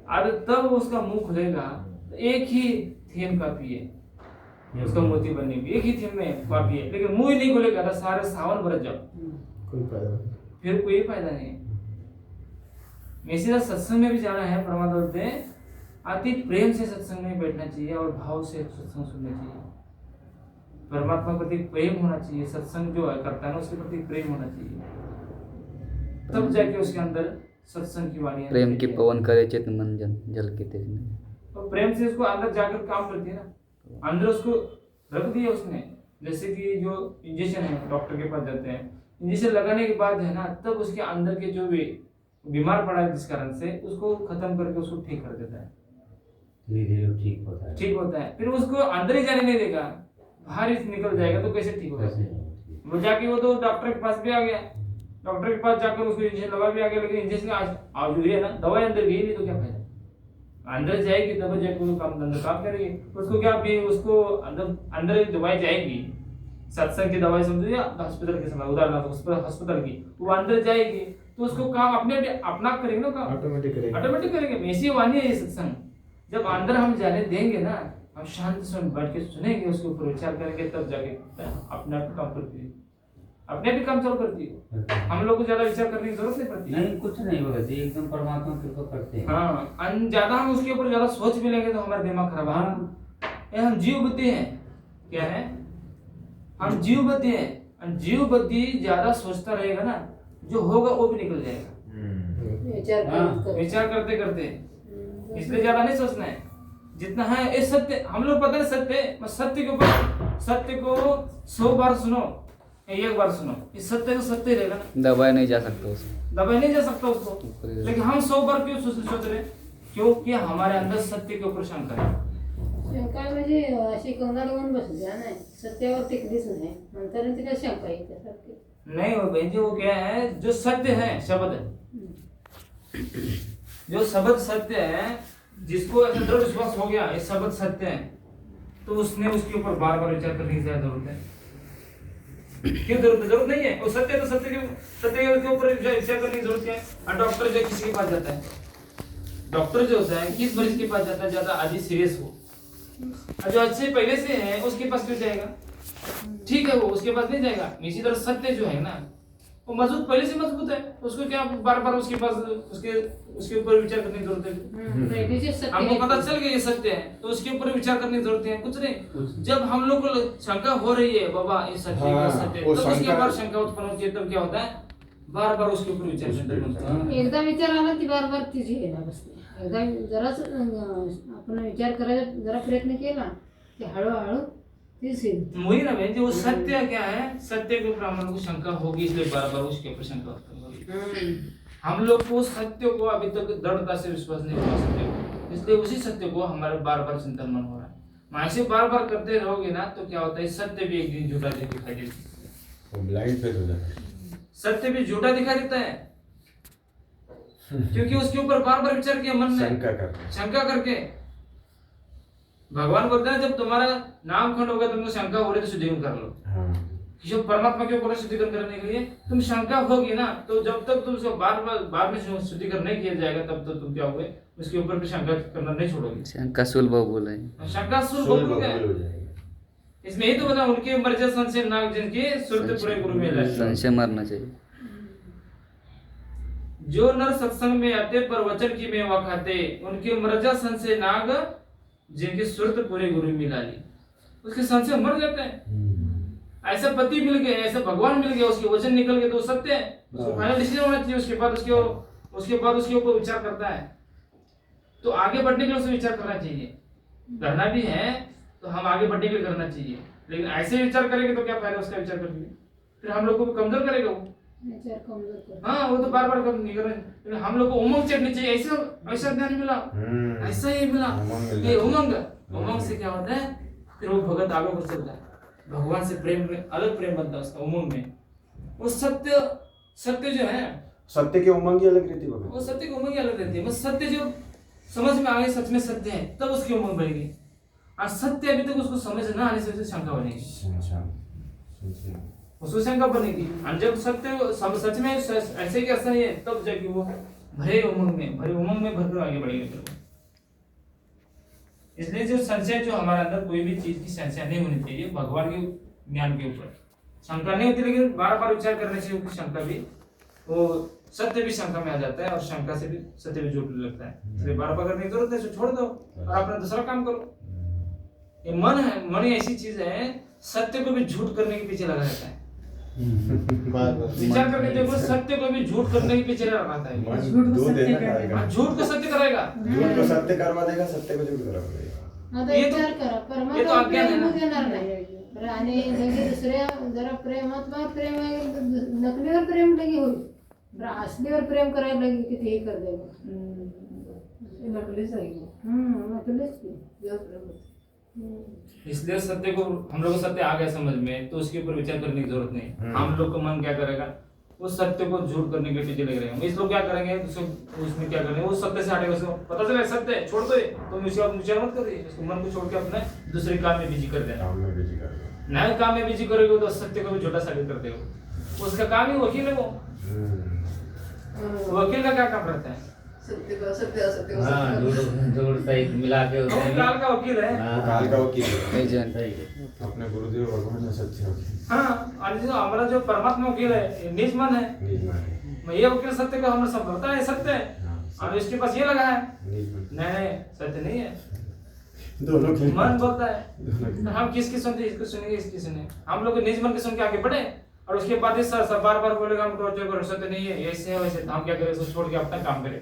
अब तब उसका मुंह खुलेगा, एक ही थीम काफी है उसका मूर्ति बनने की, एक ही थीम में काफी है। लेकिन मुंह ही नहीं खुलेगा तो सारे सावन बरस जाओ, कोई फायदा नहीं, फिर कोई फायदा नहीं। इसी सत्संग में भी जाना है, परमात्मा बोलते हैं अति प्रेम से सत्संग में बैठना चाहिए और भाव से सत्संग सुनना चाहिए। परमात्मा के प्रति प्रेम होना चाहिए, सत्संग जो है करता है ना उसके प्रति प्रेम होना चाहिए, तब जाके उसके अंदर सत्संग की वाणी प्रेम की पवन करे चित मन जल के तेज में, तो प्रेम से उसको अंदर जाकर काम करती है ना, अंदर उसको रख दिया उसने। जैसे कि जो इंजेक्शन है, डॉक्टर के पास जाते हैं, इंजेक्शन लगाने के बाद है ना, तब उसके अंदर के जो भी बीमार पड़ा है जिस कारण से, उसको खत्म करके उसको ठीक कर देता है, धीरे-धीरे ठीक होता है। फिर उसको अंदर ही जाने नहीं देगा, बाहर ही निकल जाएगा, तो कैसे ठीक होगा? वो जाके वो तो डॉक्टर के पास भी आ गया, डॉक्टर के पास जाकर उसको इंजेक्शन लगा भी आ गया, लेकिन इंजेक्शन आज है ना, दवाई अंदर गई नहीं तो क्या फायदा? अंदर जाएगी तब जाके वो अंदर काम करेगी। उसको क्या भी उसको अंदर दवाई जाएगी, सत्संग की दवाई समझो या हॉस्पिटल की समझ, उदाहरण हॉस्पिटल की, वो अंदर जाएगी तो उसको काम अपने अपना करेंगे ना, काम ऑटोमेटिक करेंगे। ऐसी वाणी है ये सत्संग। जब अंदर हम जाने देंगे ना, हम शांति से बैठ के सुनेंगे, उसके ऊपर विचार करेंगे, तब जाके अपने आप काम करती है, अपने भी काम चालू करती है। हम लोग को ज्यादा विचार करने की जरूरत नहीं पड़ती। नहीं, कुछ नहीं होगा, एकदम परमात्मा कृपा करते हैं। हाँ, ज्यादा हम उसके ऊपर ज्यादा सोच भी लेंगे तो हमारा दिमाग खराब है। ये हम जीव बुद्धि हैं। क्या है? हम जीव बुद्धि हैं। और जीव बुद्धि ज्यादा सोचता रहेगा ना, जो होगा वो भी निकल जाएगा। विचार करते करते, इसलिए ज्यादा नहीं सोचना है। जितना है ये सत्य, हम लोग पता है सत्य, सत्य के ऊपर, सत्य को 100 बार सुनो, 1 बार सुनो, इस सत्य को सत्य रहेगा ना, दबाया नहीं जा सकता उसको, दबाया नहीं जा सकता उसको। लेकिन हम 100 बार क्यों सोच रहे? क्योंकि हमारे अंदर सत्य के ऊपर शंका है। शंका म्हणजे अशी कंगाल होऊन बसली नाही, सत्यावर टिकलीच नाही, नंतर तिला शंका येते सारखी। नहीं वो बहन जी, वो क्या है, जो सत्य है शब्द, जो शब्द सत्य है, जिसको ऐसा दृढ़ विश्वास हो गया ये शब्द सत्य है, तो उसने उसके ऊपर बार बार विचार करने की जरूरत है। क्यों जरूरत नहीं है? वो सत्य है तो सत्य के ऊपर विचार करने की जरूरत है। और डॉक्टर जो किसी के पास जाता है, डॉक्टर जो होता है किस मरीज के पास जाता है? ज्यादा आदि सीरियस हो, और जो अच्छे पहले से है उसके पास क्यों जाएगा? ठीक है, वो उसके पास नहीं जाएगा। इसी तरह सत्य जो है ना, वो मजबूत, पहले से मजबूत है, उसको क्या बार बार उसके पास उसके ऊपर विचार करने की जरूरत है? हमको पता चल गया ये सत्य है, तो उसके ऊपर विचार करने की जरूरत है? कुछ नहीं। जब हम लोग को शंका हो रही है, बाबा ये सत्य है, सत्य, तो उसके बाद शंका उत्पन्न होती है, तब क्या होता है? बार बार उसके ऊपर विचार करते हैं। एकदा विचार आला की बार बार तिची येणार बसते। एकदा जराच आपण विचार करायचा जरा प्रयत्न केला की हळूहळू तीच येईल। वही ना बहन जी, वो सत्य क्या है? सत्य के ऊपर हम लोगों को शंका होगी, इसलिए बार बार उसके ऊपर शंका उत्पन्न होगी। हम लोग को सत्य को अभी तक दृढ़ता से विश्वास नहीं हुआ सत्य को, इसलिए उसी सत्य को हमारे बार बार चिंतन मन हो रहा है। ऐसे बार बार करते रहोगे ना, तो क्या होता है? सत्य भी एक दिन झूठा दिखाई देता है, ब्लाइंड फेथ हो जाता है। सत्य भी झूठा दिखाई देता है, क्योंकि उसके ऊपर बार बार विचार किया मन ने, शंका करके। भगवान बोलते हैं जब तुम्हारा नाम खंड होगा, तुमको शंका हो रही तो शुद्धिकरण कर लो। जो परमात्मा के ऊपर शुद्धिकरण करने के लिए तुम शंका होगी ना, तो जब तक तुम उसको बार में शुद्धिकरण नहीं किया जाएगा, तब तक तुम क्या होगे? उसके ऊपर भी शंका करना नहीं छोड़ोगे। शंका सुल बहु बोला है, शंका सुल बहु हो जाएगा। इसमें ही तो बता, उनके मर्ज संशय नाग जिनके सुरत पूरे गुरु में लगे, संशय मरना चाहिए। जो नर सत्संग में आते पर वचन की मेवा खाते, उनके मर्जा संशय नाग जिनकी सुरत पूरे गुरु मिला ली, उसके संशय मर जाते हैं। ऐसा पति मिल गया, ऐसा भगवान मिल गया, उसके वचन निकल गए तो सत्य है, उसको फाइनल डिसीजन होना चाहिए। उसके बाद उसके ऊपर विचार करता है, तो आगे बढ़ने के लिए उसे विचार करना चाहिए। करना भी है तो हम आगे बढ़ने के लिए करना चाहिए, लेकिन ऐसे विचार करेंगे तो क्या फायदा उसका विचार करने? फिर हम लोग को कमजोर करेगा वो। विचार कमजोर। हाँ, वो तो बार बार नहीं कर रहे। हम लोग को उमंग चढ़नी चाहिए, ऐसा ज्ञान मिला, ऐसा ही मिला, ये उमंग से क्या होता है? फिर वो भगत आगे बढ़ चलता है, भगवान से प्रेम में अलग प्रेम बनता है उसका, उमंग में। वो सत्य जो है, सत्य की उमंग ही अलग रहती है, वो सत्य की उमंग ही अलग रहती है। बस सत्य जो समझ में आ गई, सच में सत्य है, तब उसकी उमंग बढ़ेगी। और सत्य अभी तक उसको समझ ना आने से शंका बनेगी, उसको शंका बनेगी। और जब सत्य सच में ऐसे कि ऐसा ही है, तब जाके वो भरे उमंग में भरकर आगे बढ़ेगा। इसलिए जो संशय, जो हमारे अंदर कोई भी चीज की संशय नहीं होनी चाहिए, भगवान के ज्ञान के ऊपर शंका नहीं होती, लेकिन बार बार विचार करने से शंका भी, वो सत्य भी शंका में आ जाता है, और शंका से भी सत्य भी झूठ लगता है। इसलिए बार बार करने की जरूरत है, छोड़ दो और अपना दूसरा काम करो। ये मन है, मन ऐसी चीज है, सत्य को भी झूठ करने के पीछे लगा रहता है। विचार करके देखो, सत्य को भी झूठ करने के पीछे लगा रहता है। झूठ को सत्य कराएगा, झूठ को सत्य करवा देगा, सत्य को झूठ करवा देगा। आता विचार करा, परमात्मा प्रेम देणार नाही, आणि लगे दुसऱ्या जरा परमात्मा प्रेम आहे, नकलीवर प्रेम लगे होईल, असलीवर प्रेम करायला लगे कितीही कर देगा, नकलीच आहे, नकलीच की। इसलिए सत्य को, हम लोग को सत्य आ गया समझ में, तो उसके ऊपर विचार करने की जरूरत नहीं। हम लोग का मन क्या करेगा? वो सत्य को झूठ करने के पीछे लग रहे हैं। इस लोग क्या करेंगे? उसमें क्या करेंगे? वो सत्य से हटेगा, उसको पता चला सत्य है, छोड़ दो, तो विचार मत करिए, उसको मन को छोड़ के अपने दूसरे काम में बिजी कर देना। नए काम में बिजी करोगे तो सत्य को भी झूठा साबित कर देगा। उसका काम ही वकील है, वो वकील का क्या काम रहता है? सत्य को सत्य, असत्य को हाँ, झूठ सही मिला के वो काल का वकील है। काल का वकील सही। अपने गुरुदेव भगवान है सत्य वकील। हाँ, और जो हमारा जो परमात्मा वकील है, निज मन है। ये वकील सत्य को हमें समझता है, सत्य है, और इसके पास ये लगा है, नहीं सत्य नहीं है। दोनों के मन बोलता है तो हम किसकी सुनते, इसको सुनेंगे इसकी सुने, हम लोग निज मन की सुन के आगे बढ़े और उसके बाद इस सर बार बार बोलेगा हम टॉर्चर करो, तो नहीं है ऐसे है वैसे, तो हम क्या करें, उसको छोड़ के अपना काम करें,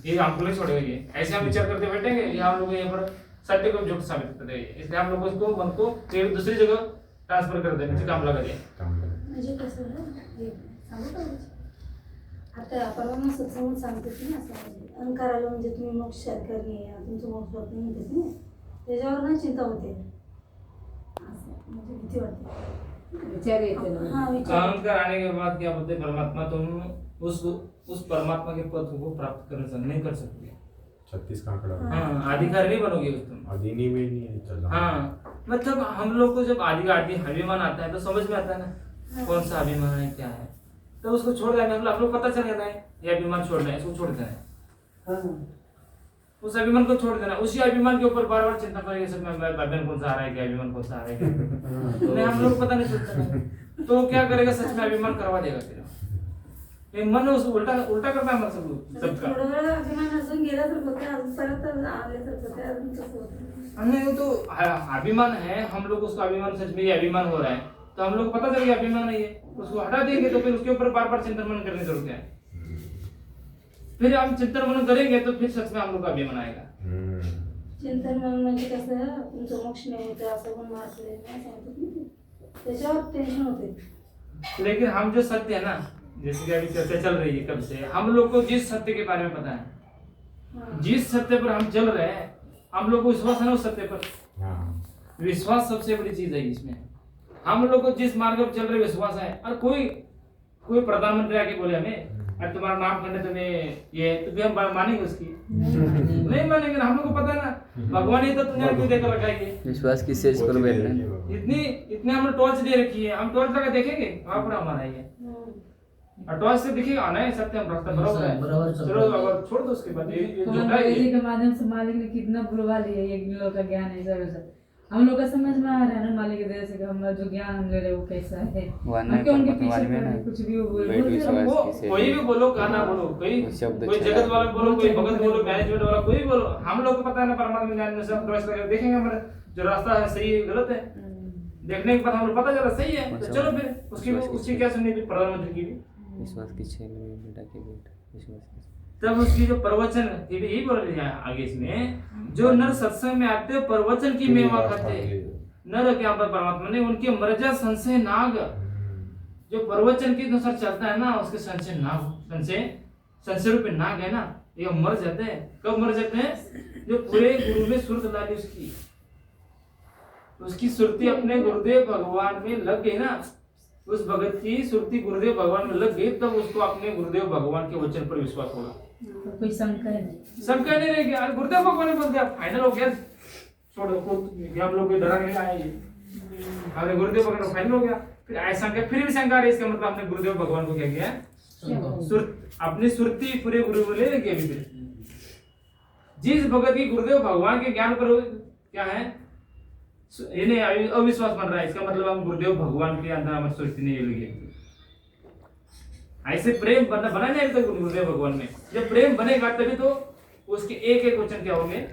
ये हमको नहीं छोड़ेगा ये, ऐसे हम विचार करते बैठेंगे, ये हम लोग यहाँ पर सत्य को झूठ साबित कर देंगे, इसलिए हम लोग उसको मन को फिर दूसरी जगह ट्रांसफर कर देने से काम लगा जाए। म्हणजे कसं ना, हे सांगू का म्हणजे? आता परवा मग सत्संग सांगते की ना, असं म्हणजे अहंकाराला म्हणजे तुम्ही मोक्ष करणे, तुमचं मोक्ष होत नाही म्हणतेस ना, त्याच्यावर ना चिंता होते, असं म्हणजे भीती वाटते, विचार येते ना। हाँ विचार। अहंकार आने के बाद क्या बोलते हैं, परमात्मा तुम उस परमात्मा के पद को प्राप्त कर नहीं कर सकते, 36 का आंकड़ा। हाँ अधिकारी नहीं बनोगे उस तुम, अधिनी में नहीं है चल रहा। हाँ मतलब हम लोग को जब आदि अभिमान आता है तो समझ में आता है ना कौन सा अभिमान है क्या है, तो उसको छोड़ देना, हम लोग पता चल जाता है ये अभिमान छोड़ना है, इसको छोड़ देना है, उस अभिमान को छोड़ देना, उसी अभिमान के ऊपर बार बार चिंता करेंगे सब में अभिमान कौन सा आ रहा है, क्या अभिमान कौन सा आ रहा है, नहीं हम लोग पता नहीं चलता है, तो क्या करेगा, सच में अभिमान करवा देगा फिर, ये मन उस उल्टा करता है सबका, थोडा वेळ अभिमान अजून गेला तर होते, अजून परत आले तर होते, अजून तसं होतं। नहीं तो अभिमान है, हम लोग उसका अभिमान सच में ये अभिमान हो रहा है, तो हम लोग पता चल गया अभिमान है ये, उसको हटा देंगे तो फिर उसके ऊपर बार बार चिंतन मनन करने की जरूरत है, फिर हम चिंतन मनन करेंगे तो फिर सच में हम लोग का अभिमान आएगा। चिंतन मनन म्हणजे कसं, तुमचं मोक्ष नाही होतं असं पण वाचले नाही सांगतात ना, त्याच्यावर टेन्शन होते। लेकिन हम जो सत्य है ना, जैसे कि अभी चर्चा चल रही है कब से, हम लोग को जिस सत्य के बारे में पता है, जिस सत्य पर हम चल रहे हैं, हम लोग को विश्वास है ना उस सत्य पर, विश्वास सबसे बड़ी चीज है इसमें, हम लोग को जिस मार्ग पर चल रहे विश्वास है, और कोई प्रधानमंत्री आके बोले हमें अरे तुम्हारा नाम करने तुम्हें ये, तो भी हम मानेंगे उसकी? नहीं मानेंगे, हम लोग को पता है ना भगवान ही तो तुम्हें क्यों देकर लगाएंगे, विश्वास की सेज पर बैठना है। इतनी हमने टॉर्च दे रखी है, हम टॉर्च लगा देखेंगे वहां पर हमारा ये, और टॉर्च से दिखेगा आना है सत्य, हम रास्ता बराबर है, चलो अगर छोड़ दो उसके बाद ये झूठा है ये। के माध्यम से मालिक ने कितना बुलवा लिया, ये लोग का ज्ञान है सब हम लोग का समझ में आ रहा है ना, मालिक की दया से हमारा जो ज्ञान हम ले रहे वो कैसा है, हम क्यों उनके पीछे पड़ रहे, कुछ भी वो कोई भी बोलो, गाना बोलो, कोई जगत वाला बोलो, कोई भगत बोलो, मैनेजमेंट वाला कोई बोलो, हम लोग को पता है ना परमात्मा ज्ञान में सब क्रॉस करके देखेंगे हमारा जो रास्ता है सही है गलत है, देखने के बाद हम लोग पता चला सही है, तो चलो फिर उसकी क्या सुननी थी प्रधानमंत्री की भी, विश्वास की छेल में बेटा की बेटा विश्वास, तब उसकी जो प्रवचन यही बोल रही है आगे इसमें, जो नर सत्संग में आते प्रवचन की मेवा खाते, नर क्या पर परमात्मा ने उनके मर्जा संशय नाग, जो प्रवचन के अनुसार चलता है ना उसके संशय नाग, संशय रूपी नाग है ना, ये मर जाते हैं। कब मर जाते हैं? जो पूरे गुरु में सुरत डाली उसकी सुरती अपने गुरुदेव भगवान में लग गई ना, उस भगत की सुरती गुरुदेव भगवान में लग गई, तब उसको अपने गुरुदेव भगवान के वचन पर विश्वास होगा, कोई शंका नहीं, शंका नहीं रहेगी। यार गुरुदेव भगवान ने बोल दिया फाइनल हो गया, छोड़ो खुद हम लोग कोई डरा नहीं आए, हमारे गुरुदेव भगवान फाइनल हो गया। फिर ऐसा क्या फिर भी शंका रही, इसका मतलब आपने गुरुदेव भगवान को क्या किया, अपनी सुरती पूरे गुरु को ले लेके अभी जिस भगत की गुरुदेव भगवान के ज्ञान पर क्या है इन्हें अविश्वास बन रहा है, इसका मतलब हम गुरुदेव भगवान के अंदर हमारी सुरती नहीं लगी। ऐसे प्रेम बना नहीं तो गुरुदेव भगवान में, जब प्रेम बनेगा तभी तो उसके एक एक वचन क्या होंगे,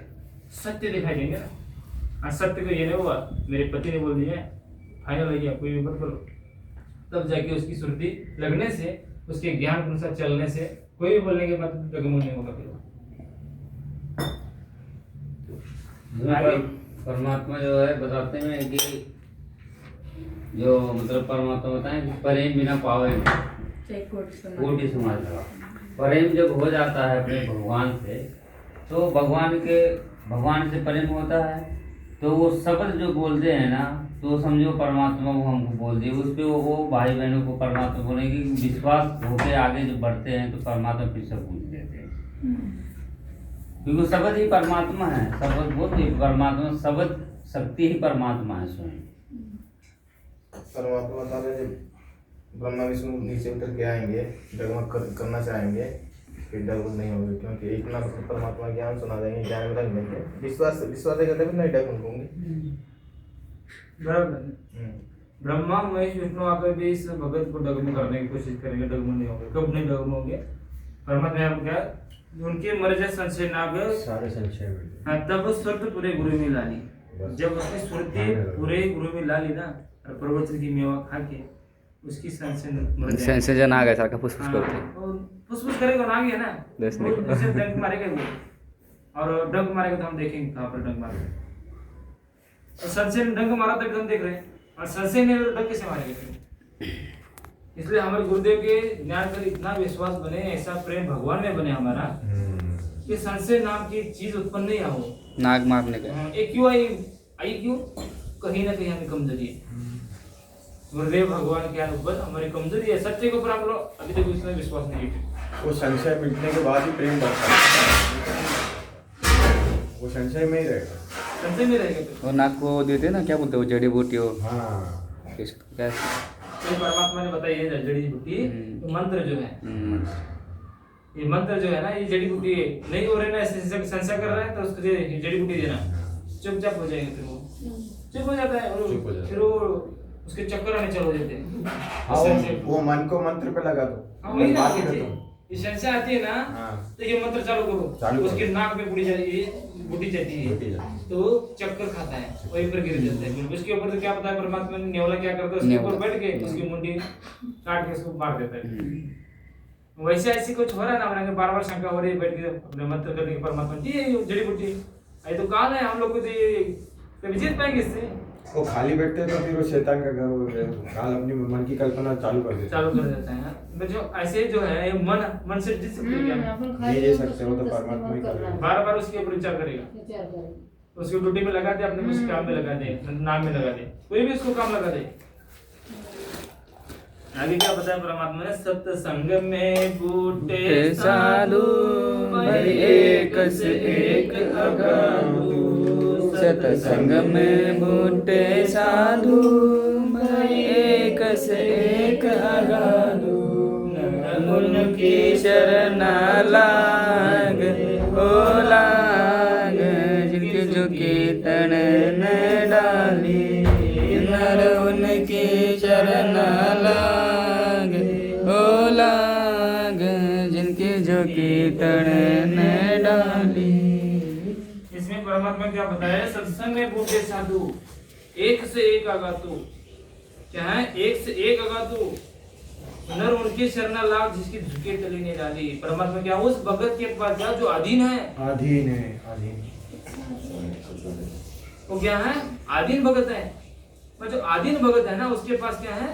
सत्य दिखाई देंगे ना। सत्य को ये नहीं हुआ मेरे पति ने बोल दिया फाइनल है, कोई भी मत करो, तब जाके उसकी सुरती लगने से, उसके ज्ञान के अनुसार चलने से कोई भी बोलने के बाद डगमग नहीं होगा। परमात्मा जो है बताते हैं कि जो मतलब परमात्मा बताएं कि प्रेम बिना पावे कोटि समाज लगा। प्रेम जब हो जाता है अपने भगवान से, तो भगवान से प्रेम होता है, तो वो शब्द जो बोलते हैं ना, तो समझो परमात्मा वो हमको बोल दिए, उस पर वो भाई बहनों को परमात्मा बोलेंगे, विश्वास होके आगे जो बढ़ते हैं तो परमात्मा फिर सब पूछ देते हैं, क्योंकि शब्द ही परमात्मा है। शब्द बोलते परमात्मा, शब्द शक्ति ही परमात्मा है स्वयं। परमात्मा बता रहे ब्रह्मा विष्णु नीचे उतर के आएंगे, डगमग करना चाहेंगे, फिर डगमग नहीं होगी, क्योंकि इतना परमात्मा ज्ञान सुना देंगे, ज्ञान में रख देंगे, विश्वास करते भी नहीं डगमग होंगे। ब्रह्मा महेश विष्णु आकर भी इस भगत को डगमग करने की कोशिश करेंगे, डगमग नहीं होंगे। कब नहीं डगमग होंगे? परमात्मा क्या उनके मर्ज संशय नाग सारे संशय मिट हाँ तब सुरत पूरे गुरु में ला ली। जब उसकी सुरती पूरे गुरु में ला ली ना और प्रवचन की मेवा खा के उसकी संशय मर जाएगी। संशय जन आ गया सारखा फुसफुस करते फुसफुस करेगा ना गया ना दस वो जैसे डंक मारेगा वो और डंक मारेगा तो हम देखेंगे कहाँ पर डंक मारेगा। और संशय ने डंक मारा तक हम देख रहे हैं और संशय ने डंक कैसे मारेगा। इसलिए हमारे गुरुदेव के ज्ञान पर इतना विश्वास बने, ऐसा प्रेम भगवान में बने हमारा कि संशय नाम की चीज उत्पन्न नहीं हो नाग मारने का। ये क्यों आई क्यों? कहीं ना कहीं हमें कमजोरी है। गुरुदेव भगवान के ऊपर हमारी कमजोरी है, सच्चे के ऊपर हम लोग अभी तक उसमें विश्वास नहीं है। वो संशय मिटने के बाद ही प्रेम बढ़ता है, वो संशय में ही रहेगा, संशय में रहेगा। और नाग को देते ना क्या बोलते हो जड़ी बूटी हो हाँ क्या तो परमात्मा ने बताई है जड़ी बूटी तो मंत्र जो है ये मंत्र जो है ना ये जड़ी बूटी नहीं हो रहे ना संशय कर रहा है तो उसको जड़ी बूटी देना चुपचाप हो जाएगा। फिर वो चुप हो जाता है और फिर वो उसके चक्कर आने चालू हो जाते हैं। वो मन को मंत्र पे लगा दो। हाँ वही ना ये संशय आती है ना तो ये मंत्र चालू करो उसके नाक में बूटी जाती है तो चक्कर खाता है वहीं पर गिर जाता है। उसके ऊपर तो क्या पता है परमात्मा ने नेवला क्या करता है उसके ऊपर बैठ के उसकी मुंडी काट के उसको मार देता है। वैसे ऐसी कुछ हो रहा है ना हमारे बार बार शंका हो रही है बैठ के अपने मंत्र करने के परमात्मा जी ये जड़ी बूटी ये तो काल है हम लोग को तो ये कभी जीत पाएंगे इससे। वो खाली बैठते हैं तो फिर वो शैतान का घर हो गया, काल अपनी मन की कल्पना चालू कर देता है ना। जो ऐसे जो है ये मन से जीत सकते हैं क्या? नहीं जी सकते, वो तो परमात्मा ही कर रहा है। बार बार उसके ऊपर विचार करेगा उसको ड्यूटी में लगा दे अपने कुछ काम में लगा दे नाम में लगा दे कोई भी उसको काम लगा दे। आगे क्या बताया परमात्मा ने सत्संग में बूटे साधु एक से एक अगाधु सत्संग में बूटे साधु एक से एक अगाधु उनकी शरण लाग ओ लाग जिनके जो कीर्तन ने डाली नर उनकी शरण लाग ओ लाग जिनके जो कीर्तन ने डाली। इसमें परमात्मा क्या बताया सत्संग में बूटे साधु एक से एक आगातु क्या है एक से एक आगातु नर उनकी शरणा लाग जिसकी झुके तले नहीं डाली। परमात्मा क्या उस भगत के पास जाओ जो अधीन है वो क्या है आधीन भगत है। पर जो आधीन भगत है ना उसके पास क्या है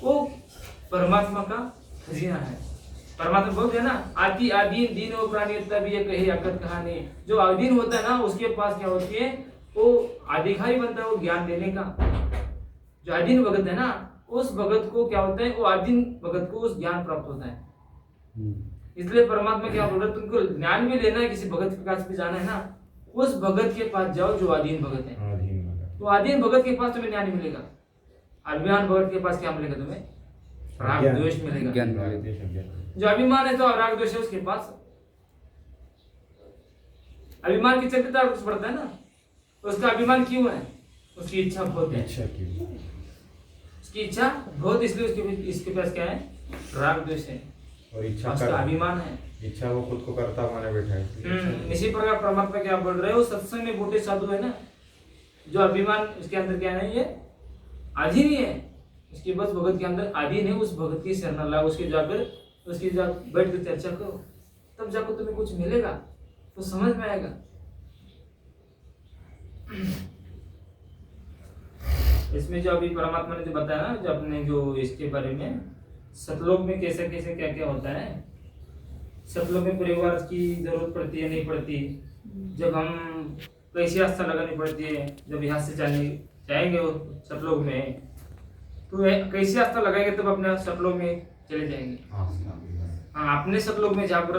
वो परमात्मा का खजीना है। परमात्मा बोलते हैं ना आदि आधीन दीनो प्राणी तभी ये कही अकत कहानी। जो अधीन होता है ना उसके पास क्या होती है वो अधिकारी बनता है वो ज्ञान देने का। जो अधीन भगत है ना उस भगत को क्या होता है वो अधीन भगत को उस ज्ञान प्राप्त होता है। इसलिए परमात्मा क्या बोल रहा है तुमको ज्ञान भी लेना है किसी भगत के पास भी जाना है ना उस भगत के पास जाओ जो अधीन भगत है। तो अधीन भगत के पास तुम्हें ज्ञान मिलेगा। अभिमान भगत के पास क्या मिलेगा तुम्हें राग द्वेष मिलेगा। जो अभिमान है तो राग द्वेष है उसके पास। अभिमान की चक्रिता कुछ बढ़ता है ना उसका अभिमान क्यों है उसकी इच्छा बहुत है उसकी इच्छा बहुत इसलिए उसके इसके पास क्या है राग द्वेष है और इच्छा उसका अभिमान है इच्छा वो खुद को करता माने बैठा है। इसी प्रकार परमात्मा क्या बोल रहे हो सत्संग में बूटे साधु है ना जो अभिमान उसके अंदर क्या नहीं है अधीन ही है उसके बस भगत के अंदर अधीन है उस भगत की शरण लाओ उसके जाकर उसकी बैठ कर चर्चा करो तब जाकर तुम्हें कुछ मिलेगा तो समझ में आएगा। इसमें जो अभी परमात्मा ने जो बताया ना जो अपने जो इसके बारे में सतलोक में कैसे कैसे क्या क्या होता है। सतलोक में परिवार की जरूरत पड़ती है नहीं पड़ती जब हम कैसी आस्था लगानी पड़ती है जब यहाँ से जाएंगे वो सतलोक में तो कैसी आस्था लगाएंगे तब अपने सतलोक में चले जाएंगे। हाँ अपने सतलोक में जाकर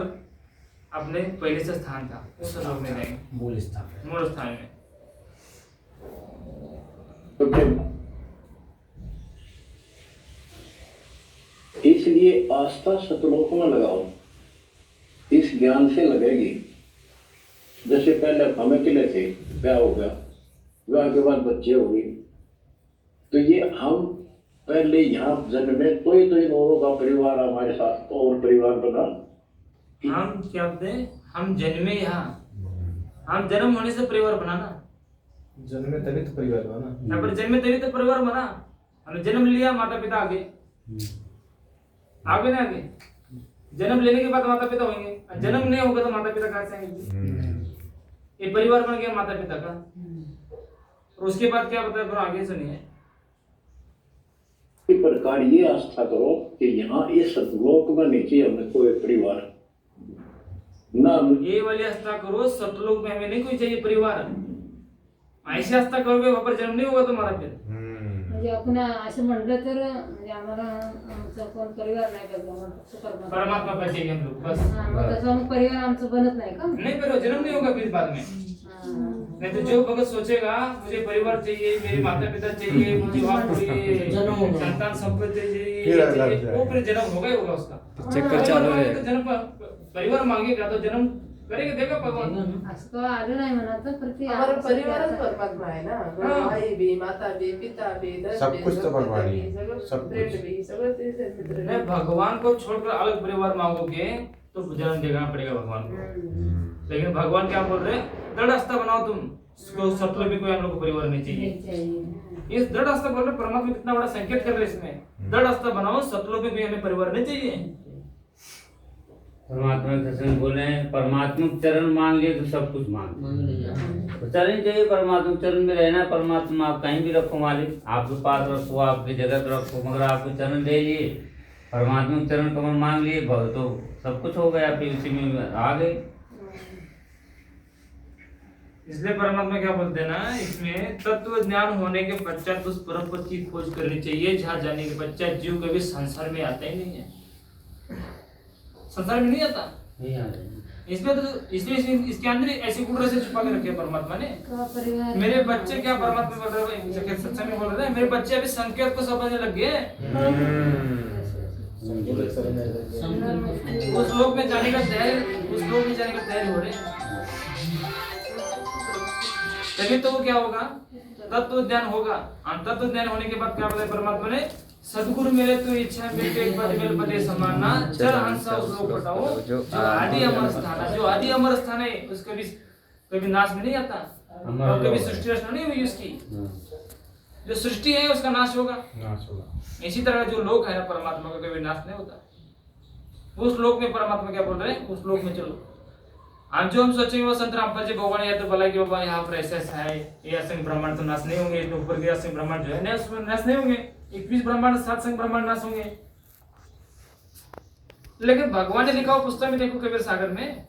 अपने पहले से स्थान था उस सतलोक में जाएंगे मूल स्थान में। इसलिए आस्था सतलोक में लगाओ इस ज्ञान से लगेगी। जैसे पहले हम अकेले थे ब्याह हो गया विवाह के बाद बच्चे हो गए तो ये हम पहले यहाँ जन्म में तो इन औरों का परिवार हमारे साथ और परिवार बना हम क्या बोलते हैं, हम जन्मे यहाँ, हम जन्म होने से परिवार बनाना, जन्मे तभी तो परिवार बना। यहाँ पर जन्मे तभी तो परिवार बना। हमने जन्म लिया, माता पिता आगे आगे ना आगे, जन्म लेने के बाद माता पिता होंगे, जन्म नहीं होगा तो माता पिता कहाँ से आएंगे? ये परिवार बन गया माता पिता का। और उसके बाद क्या बताया फिर आगे सुनिए। इस प्रकार ये आस्था करो कि यहाँ ये सतलोक में नीचे हमें कोई परिवार ना, ये वाली आस्था करो, सतलोक में हमें नहीं कोई चाहिए परिवार। ऐसी आस्था करोगे वहां पर जन्म नहीं होगा तुम्हारा फिर। म्हणजे आपण असं म्हणलं तर म्हणजे आम्हाला आमचा कोण परिवार नाही का, परमात्मा का चाहिए हम लोग बस। मग तसं मग परिवार आमचं बनत नाही का? नहीं पर जन्म नहीं होगा फिर बाद में। नहीं तो जो भगत सोचेगा मुझे परिवार चाहिए, मेरे माता पिता चाहिए, मुझे वहाँ पूरी संतान संपत्ति चाहिए, वो फिर जन्म होगा ही होगा उसका। चक्कर चालू है। तो जन्म परिवार मांगेगा तो जन्म करेगा, देगा भगवान। असं तो आलं नाही म्हणा तर प्रति हमारा परिवारच परमात्मा है ना, भाई भी, माता भी, पिता भी, दस सब भी, कुछ तो सब भगवान ही भी, है, सगळं सब फ्रेंड कुछ। भी, सगळं तेच आहे, मित्र भी। नहीं, भगवान को छोड़कर अलग परिवार मांगोगे तो जन्म देना पड़ेगा भगवान को। लेकिन भगवान क्या बोल रहे हैं, दृढ़ आस्था बनाओ तुम, सतलोक में कोई हम लोग को परिवार नहीं चाहिए। इस दृढ़ आस्था बोल रहे, परमात्मा कितना बड़ा संकेत कर रहे इसमें। दृढ़ आस्था बनाओ, सतलोक में कोई हमें परिवार नहीं चाहिए। परमात्मा के दर्शन बोले, परमात्मा के चरण मांग लिए तो सब कुछ मांग तो चरण चाहिए, परमात्मा के चरण में रहना। परमात्मा आप कहीं भी रखो मालिक, आपके पास रखो, आपकी जगह पे रखो, मगर आपको चरण दे लिए, परमात्मा के चरण कमल मांग लिए तो सब कुछ हो गया, फिर उसी में आ गए। इसलिए परमात्मा क्या बोलते हैं ना इसमें, तत्व ज्ञान होने के पश्चात उस परम पद की खोज करनी चाहिए जहाँ जाने के पश्चात जीव कभी संसार में आता ही नहीं है। संसार में नहीं आता, नहीं आ रहे। इसमें तो इसलिए इसके अंदर ऐसी कुड़े से छुपा के रखे परमात्मा ने। परिवार मेरे बच्चे क्या परमात्मा बोल रहे हैं, सत्संग में बोल रहे हैं, मेरे बच्चे अभी संकेत को समझने लग गए। उस लोक में जाने का तैयार, उस लोक में जाने का तैयार हो रहे हैं। तभी तो वो क्या होगा, तत्व ज्ञान होगा। तत्व ज्ञान होने के बाद क्या बताया परमात्मा ने, सदगुरु मेरे तो इच्छा मिलते एक पद मिल पदे समाना, चल हंसा उस लोक पटाओ, जो आदि अमर स्थान है, जो आदि अमर स्थान है उसका भी कभी नाश में नहीं आता, और कभी सृष्टि रचना नहीं हुई उसकी। जो सृष्टि है उसका नाश होगा, इसी तरह जो लोक है परमात्मा का कभी नाश नहीं होता। उस लोक में परमात्मा क्या बोल रहे हैं, उस लोक में चलो। हम जो हम सोचेंगे वो संत रामपाल जी भगवान या तो बोला कि बाबा यहाँ पर ऐसा ऐसा है, ये असंग ब्रह्मांड तो नाश नहीं होंगे, तो ऊपर के असंग ब्रह्मांड जो है उसमें नाश नहीं होंगे, 21 ब्रह्मांड 7 संग ब्रह्मांड नाश होंगे। लेकिन भगवान ने लिखा हो पुस्तक में, देखो कबीर सागर में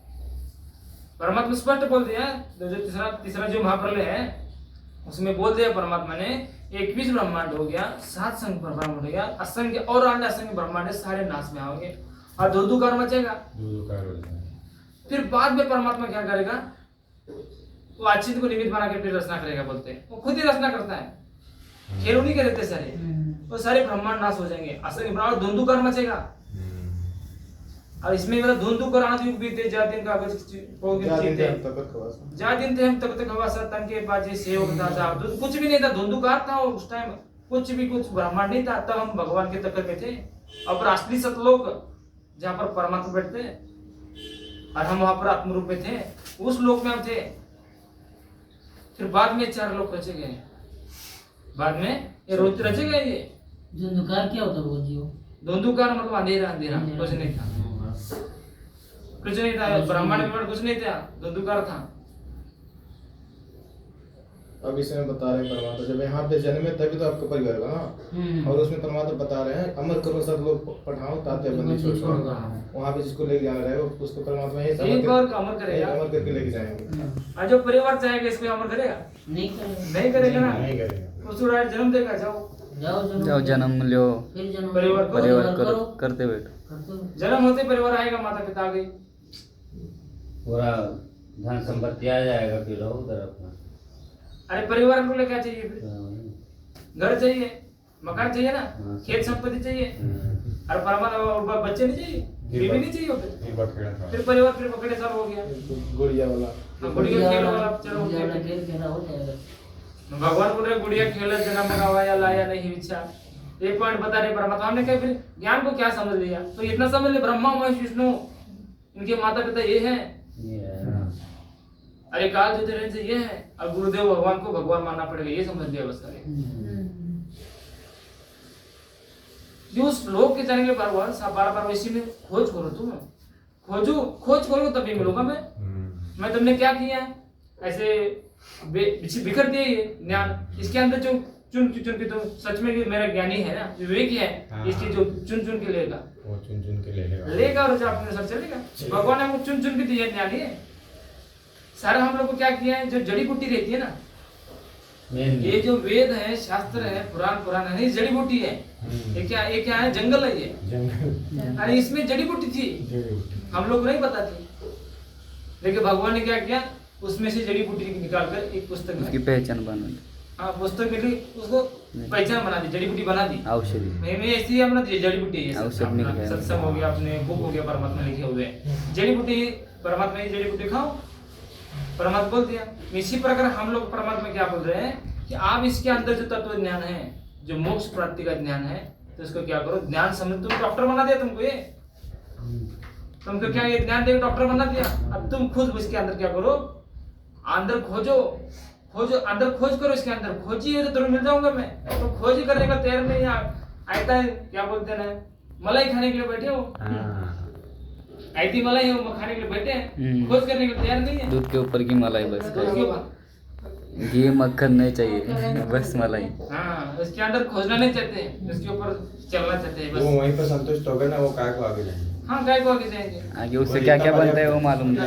परमात्मा स्पष्ट बोल दिया, जो तीसरा जो महाप्रलय है उसमें बोल दिया परमात्मा ने, 21 ब्रह्मांड हो गया, 7 संग ब्रह्मांड हो गया, असंख्य और अन्य असंख्य ब्रह्मांड सारे नाश में आओगे और धुंधुकार मचेगा। फिर बाद में परमात्मा क्या करेगा, वो अचिंत को निमित्त बना के फिर रचना करेगा। बोलते हैं वो खुद ही रचना करता है, खेल उन्हीं के रहते सारे, वो सारे ब्रह्मांड नाश हो जाएंगे, असंख्य ब्रह्मांड धुंधुकार मचेगा। और इसमें मतलब धुंधुकार आदि युग बीते, जा दिन का जा दिन थे हम तब तक हवासा तन के बाजे सेवक दादा, कुछ भी नहीं था, धुंधुकार था उस टाइम, कुछ भी कुछ ब्रह्मांड नहीं था। तब हम भगवान के तक में थे, और असली सतलोक जहाँ पर परमात्मा बैठते हैं और हम वहां पर आत्म रूप में थे, उस लोक में हम थे। फिर बाद में 4 लोक रचे गए, बाद में ये रोज रचे गए। ये धुंधुकार क्या होता वो जीव? धुंधुकार मतलब अंधेरा, अंधेरा कुछ नहीं था, कुछ नहीं था, ब्रह्मांड में कुछ नहीं था, धुंधुकार था। अब इसमें बता रहे हैं परमात्मा, जब यहाँ पे जन्मे तभी तो आपका परिवार बना, और उसमें परमात्मा बता रहे हैं अमर करो सब लोग पठाओ ताते बंदी छोड़ो, वहाँ पे जिसको लेके जाना रहेगा उसको परमात्मा ये अमर करेगा, अमर करके लेके जाएंगे। और जो परिवार चाहेगा इसको अमर करेगा, नहीं करेगा ना, नहीं करेगा, उसको डायरेक्ट जन्म देगा, जाओ जन्म लो, परिवार करते बैठो। जन्म होते परिवार आएगा, माता पिता आ गई, पूरा धन संपत्ति आ जाएगा, फिर रहो उधर अपना। अरे परिवार को क्या चाहिए फिर, घर चाहिए, मकान चाहिए ना, खेत संपत्ति चाहिए, और परमात्मा बच्चे नहीं चाहिए, बीवी नहीं चाहिए, फिर परिवार फिर पकड़े सब हो गया, गुड़िया वाला, गुड़िया खेल वाला चलो भगवान बोल रहे गुड़िया खेल जन्म लगाया लाया नहीं इच्छा। एक पॉइंट बता रहे परमात्मा, हमने कहा फिर ज्ञान को क्या समझ लिया, तो इतना समझ ले ब्रह्मा महेश विष्णु इनके माता पिता ये हैं, अरे काल ज्योतिर्लिंग से ये है, अब गुरुदेव भगवान को भगवान मानना पड़ेगा, ये समझ लिया बस करे। जो उस लोक के जाने के लिए बार बार इसी में खोज करो, तुम खोज करो तभी मिलूंगा मैं तुमने क्या किया है, ऐसे बिखर दिया ये ज्ञान, इसके अंदर जो चुन के तुम सच में कि मेरा ज्ञानी है ना, विवेक है, इसकी जो चुन के लेगा, वो चुन के लेगा और जो अपने सब चलेगा। भगवान हमको चुन के दिए ज्ञानी है। सारा हम लोग को क्या किया है, जो जड़ी बूटी रहती है ना, ये जो वेद है, शास्त्र है, पुराण है, जड़ी बूटी है। ये क्या है, जंगल है ये। अरे इसमें जड़ी बूटी थी, हम लोग को नहीं पता थी, लेकिन भगवान ने क्या किया, उसमें से जड़ी बूटी निकाल कर एक पुस्तक में उसकी पहचान बना दी। हाँ, पुस्तक मिली, उसको पहचान बना दी, जड़ी बूटी बना दी, औषधि में ऐसी अपना जड़ी बूटी है, औषध सत्संग हो गया, अपने बुक हो गया, परमात्मा लिखे हुए जड़ी बूटी, परमात्मा की जड़ी बूटी खाओ, परमात्मा बोल दिया। इसी प्रकार हम लोग परमात्मा क्या बोल रहे हैं कि आप इसके अंदर जो तत्व ज्ञान है, जो मोक्ष प्राप्ति का ज्ञान है, तो इसको क्या करो, ज्ञान समझ, तुम डॉक्टर बना दिया तुमको, ये तुमको क्या ये ज्ञान देकर डॉक्टर बना दिया। अब तुम खुद इसके अंदर क्या करो, अंदर खोजो, अंदर खोज करो, इसके अंदर खोजिए तो तुम्हें मिल जाऊंगा मैं। तो खोज ही करने का तैयार नहीं आता है, क्या बोलते हैं, मलाई खाने के लिए बैठे हो, आईती मलाई है, वो खाने के लिए बैठे हैं, खोज करने के लिए तैयार नहीं है। दूध के ऊपर की मलाई, बस घी मक्खन नहीं चाहिए, बस मलाई। हाँ, उसके अंदर खोजना नहीं चाहते, उसके ऊपर चलना चाहते हैं बस। वो वहीं पर संतुष्ट हो गए ना, वो काय को आगे जाएंगे। हाँ, काय को आगे जाएंगे, आगे उससे क्या क्या बनता है वो मालूम नहीं,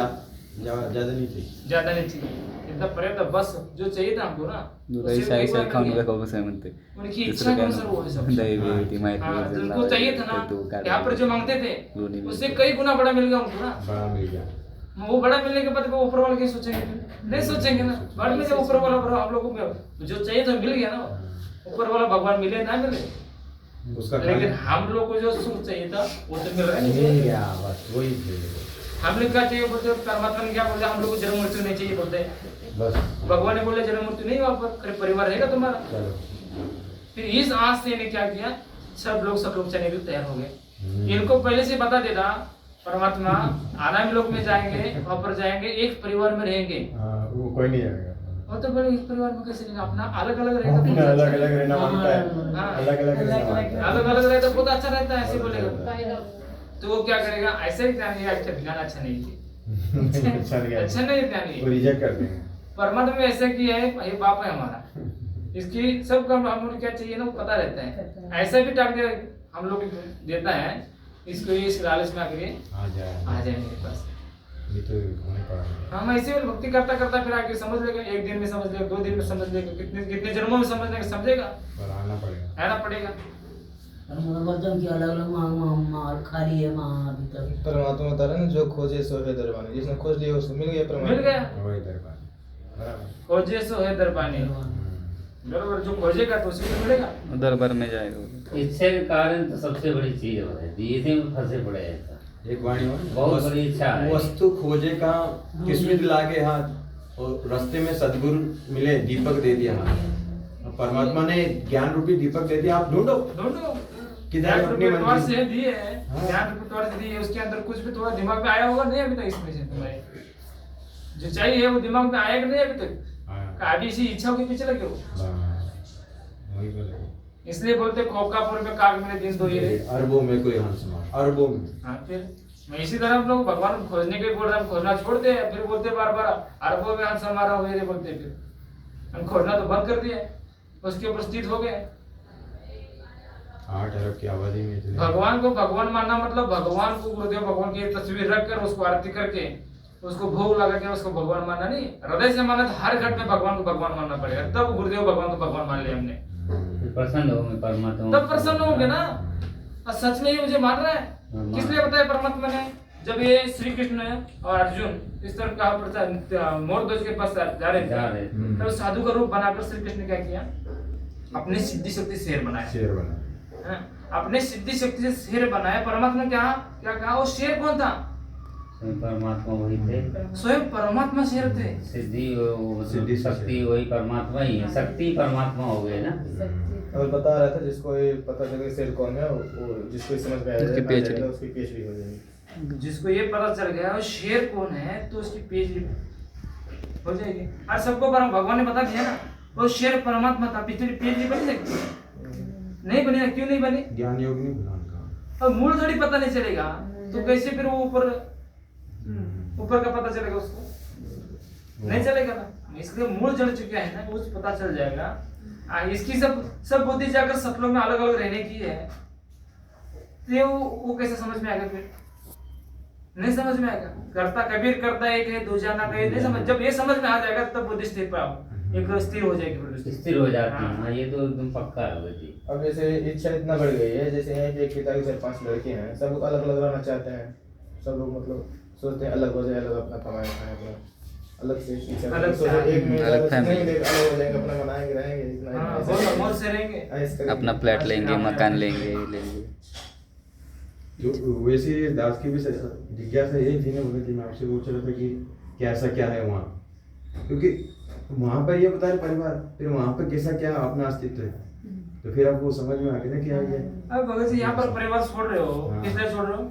ज्यादा नहीं चाहिए, इतना पर्याप्त, बस जो चाहिए था हमको ना, उनकी इच्छा के अनुसार वो है सब। उनको चाहिए था ना, यहाँ पर जो मांगते थे उससे कई गुना बड़ा मिल गया उनको ना, बड़ा मिल गया। वो बड़ा मिलने के बाद वो ऊपर वाले क्या सोचेंगे, नहीं सोचेंगे ना। बाद में जब ऊपर वाला हम लोगों को जो चाहिए था मिल गया ना, ऊपर वाला भगवान मिले ना मिले, लेकिन हम लोग को जो सुख चाहिए था वो तो मिल रहा है, बस वही। हम लोग क्या चाहिए बोलते, परमात्मा ने क्या बोलते, हम लोग को जन्म मृत्यु नहीं चाहिए बोलते, बस भगवान ने बोले जन्म मृत्यु नहीं, वहाँ पर परिवार रहेगा तुम्हारा। फिर इस आस से इन्हें क्या किया, सब लोग चलने के तैयार हो गए। इनको पहले से बता देता परमात्मा, आराम लोक में जाएंगे, वहाँ पर जाएंगे, एक परिवार में रहेंगे, वो कोई नहीं आएगा। वो तो बोले इस परिवार में कैसे रहेंगे, अपना अलग अलग रहेगा, अलग अलग रहना मांगता है, अलग अलग रहता बहुत अच्छा रहता है, ऐसे बोलेगा। तो वो क्या करेगा, ऐसे ही ज्ञान अच्छा नहीं है, अच्छा नहीं ज्ञान, वो रिजेक्ट कर देंगे। परमात्मा में ऐसा किया है, ये बाप है हमारा, इसकी सब काम हमको क्या चाहिए ना वो पता रहता है, ऐसा भी टाक दे हम लोग देता है, इसको इस लालच में आके आ जाए मेरे पास, ये तो होने पड़ा। हम ऐसे भक्ति करता करता फिर आगे समझ लेगा, एक दिन में समझ लेगा, 2 दिन में समझ लेगा, कितने जन्मों में समझ लेगा, समझेगा, आना पड़ेगा। की अलग अलग माल खाली है अभी तक। परमात्मा बता रहे ना, जो खोजे सो है दरबानी, जिसने खोज लिया उसको मिल गया परमात्मा, मिल गया, वही दरबार खोजे सो है दरबानी, बराबर, जो खोजेगा तो उसी को मिलेगा, दरबार में जाएगा। इच्छा के कारण तो सबसे बड़ी चीज है, इसी में फंसे पड़े हैं। एक वाणी बहुत बड़ी इच्छा है, वस्तु खोजे का किस्मत लागे हाथ, और रास्ते में सदगुरु मिले, दीपक दे दिया हाथ, परमात्मा ने ज्ञान रूपी दीपक दे दिया, आप ढूंढो किधर अपनी मंजिल से दिए है, ज्ञान रूपी तौर से दिए, उसके अंदर कुछ भी थोड़ा दिमाग में आया होगा नहीं अभी तक, इसमें से तुम्हारे जो चाहिए वो दिमाग में आया कि नहीं अभी तक, आगे इसी इच्छाओं के पीछे लगे हो, इसलिए बोलते खोकापुर में काग मेरे दिन दो ये अरबों में कोई हंस मार, अरबों में। हाँ, फिर मैं इसी तरह हम लोग भगवान को खोजने के लिए बोल रहे हैं, खोजना छोड़ते हैं, फिर बोलते बार बार अरबों में हंस हमारा हुए बोलते, फिर हम खोजना तो बंद कर दिया, उसके ऊपर स्थित हो गए। 8 अरब की आबादी में भगवान को भगवान मानना मतलब भगवान को गुरुदेव भगवान की तस्वीर रख कर उसको आरती करके उसको भोग लगा के उसको भगवान मानना नहीं, हृदय से मानना, हर घट में भगवान को भगवान मानना पड़ेगा, तब गुरुदेव भगवान को भगवान मान लिया हमने, प्रसन्न हो मैं परमात्मा, तब प्रसन्न होंगे ना। और सच में ये मुझे मान रहा है, किसने बताया परमात्मा ने, जब ये श्री कृष्ण और अर्जुन इस तरह का मोरध्वज के पास जा रहे थे, तब साधु का रूप बनाकर श्री कृष्ण ने क्या किया, अपने सिद्धि शक्ति शेर बनाया, अपने सिद्धि शक्ति से शेर बनाया। परमात्मा क्या क्या कहा, वो शेर कौन था, स्वयं परमात्मा वही थे, स्वयं परमात्मा शेर थे, सिद्धि शक्ति वही परमात्मा ही है, शक्ति परमात्मा हो गए ना। और बता रहा था जिसको ये पता चले शेर कौन है, वो जिसको समझ में आया उसकी पीएचडी हो जाएगी। जिसको ये पता चल गया वो शेर कौन है तो उसकी पीएचडी हो जाएगी। और सबको भगवान ने बता दिया ना वो शेर परमात्मा था, पीएचडी बनी सकती नहीं बनी ना, क्यों नहीं बनी? ज्ञान योग नहीं बना उनका। अब मूल थोड़ी पता नहीं चलेगा तो कैसे फिर वो ऊपर का पता चलेगा उसको? नहीं चलेगा ना। इसलिए मूल जड़ चुका है ना, कुछ पता चल जाएगा। इसकी सब बुद्धि जाकर सपनों में अलग अलग रहने की है तो वो कैसे समझ में आएगा? फिर नहीं समझ में आएगा। करता कबीर करता एक है दूजा ना कहीं नहीं समझ। जब ये समझ में आ जाएगा तब बुद्धि स्थिर हो जाएगी, फिर स्थिर हो जाती है। हाँ, ये तो एकदम पक्का है बुद्धि। अब जैसे इच्छा इतना बढ़ गई है, जैसे यहाँ पे एक पिता के 4-5 लड़के हैं, सब लोग अलग अलग रहना चाहते हैं। सब लोग मतलब सोचते हैं अलग हो जाए, अलग अपना कमाए खाए, अपना अलग से इच्छा अलग से एक में अलग नहीं मिलेगा, अलग हो जाएंगे, अपना बनाएंगे रहेंगे इतना मौज से रहेंगे, अपना फ्लैट लेंगे, मकान लेंगे। जो वैसे दास की भी जिज्ञासा यही थी ना भगत जी, मैं आपसे पूछ रहा था कि कैसा क्या है वहाँ, क्योंकि वहाँ पर ये बता रहे परिवार, फिर वहाँ पर कैसा क्या अपना अस्तित्व है, तो फिर आपको समझ में आ गया ना क्या है। अब भगत जी यहाँ पर परिवार छोड़ रहे हो, किस लिए छोड़ रहे हो?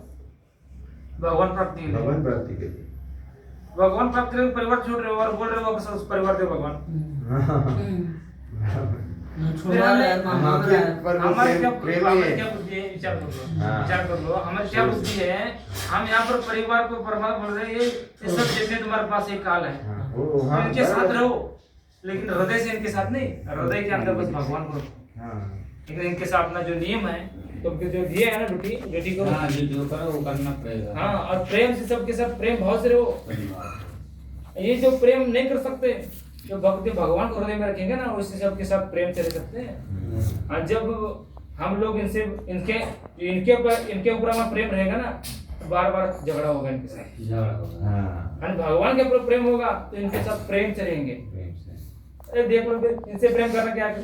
भगवान प्राप्ति के लिए। भगवान प्राप्ति के लिए। भगवान प्राप्ति के लिए परिवार छोड़ रहे हो और बोल रहे हो उस परिवार दे भगवान। फिर हमारे क्या बुद्धि है? विचार कर लो हमारी क्या बुद्धि है। हम यहाँ पर परिवार को परमात्मा बोल रहे हैं, ये सब जितने तुम्हारे पास एक काल है इनके साथ रहो, लेकिन हृदय से इनके साथ नहीं, हृदय के अंदर बस भगवान को। लेकिन इनके साथ अपना जो नियम है तो जो दिया है ना ड्यूटी करो, जो करो वो करना पड़ेगा। हाँ, और प्रेम से सबके साथ प्रेम भाव से रहो। ये जो प्रेम नहीं कर सकते, जो भक्ति भगवान को हृदय में रखेंगे ना, उससे सबके साथ प्रेम से रह सकते हैं। और जब हम लोग इनके ऊपर हमारा प्रेम रहेगा ना, बार बार झगड़ा होगा इनके साथ। भगवान के ऊपर प्रेम होगा तो इनके साथ प्रेम से रहेंगे। देख लो इनसे प्रेम करना क्या है?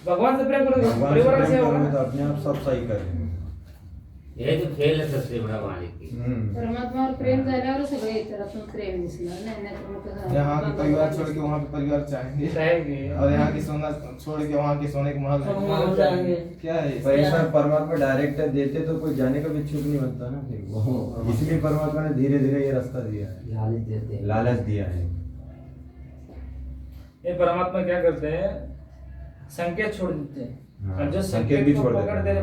भगवान से प्रेम करोगे परिवार से होगा तो अपने आप सब सही करेंगे। ये जो खेल है सबसे बड़ा मालिक की। परमात्मा और प्रेम झाल्यावर सगळे येतात, आपण प्रेम दिसणार नाही तर मग यहाँ के परिवार छोड़ के वहाँ पे परिवार चाहेंगे, और यहाँ की सोना छोड़ के वहाँ के सोने के महल जाएंगे। क्या है? पैसा परमात्मा डायरेक्ट देते तो कोई जाने का भी इच्छुक नहीं बनता ना फिर वो, इसलिए परमात्मा ने धीरे धीरे ये रास्ता दिया है, लालच दिया है। ये परमात्मा क्या करते हैं, संकेत छोड़ देते हैं। और जो संकेत भी को छोड़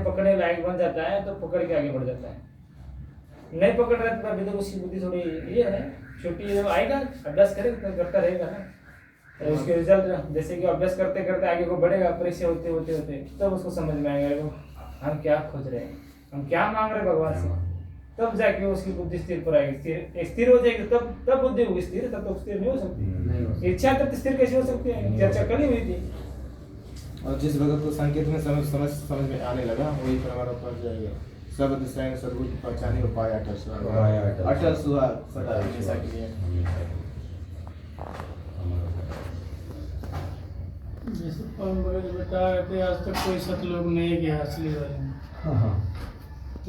पकड़ने लायक बन जाता है तो पकड़ के आगे बढ़ जाता है। नहीं पकड़ रहा तो अभी तो उसकी बुद्धि थोड़ी ये है छोटी, जब आएगा अभ्यास करेगा तो करता रहेगा ना, तो उसके रिजल्ट जैसे कि अभ्यास करते करते आगे को बढ़ेगा, परीक्षा होते होते तब उसको समझ में आएगा हम क्या खोज रहे हैं, हम क्या मांग रहे हैं भगवान से, तब जाके उसकी बुद्धि स्थिर पर आएगी। स्थिर हो जाएगी तब बुद्धि होगी स्थिर, तब तो स्थिर नहीं हो सकती। इच्छा तब स्थिर कैसे हो सकती है? चर्चा कल ही हुई थी। और जिस भगत को संकेत में समझ में आने लगा वही परमात्मा पहुंच जाएगा। सब दिशाएं सदगुरु की पहचानी उपाय अटल सुहा सदा हमेशा के लिए। जैसे परम भगत बता रहे थे, आज तक कोई सतलोक नहीं गया असली वाले में,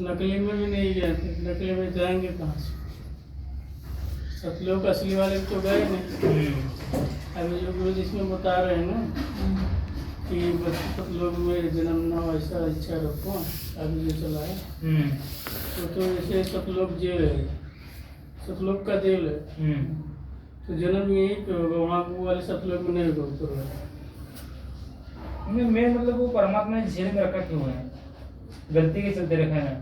नकली में भी नहीं गया, नकली में जाएंगे कहाँ से? सतलोक असली वाले तो गए नहीं। अभी जो गुरु जिसमें बता रहे हैं ना कि सतलोक में जन्म ना हो ऐसा इच्छा रखो, अभी जो चला है तो जैसे सतलोक जेल है, सतलोक का जेल है, तो जन्म यही पे होगा, वहाँ वाले सतलोक में नहीं होगा। मैं मतलब वो परमात्मा ने जेल में रखा क्यों है? गलती के चलते रखा है ना।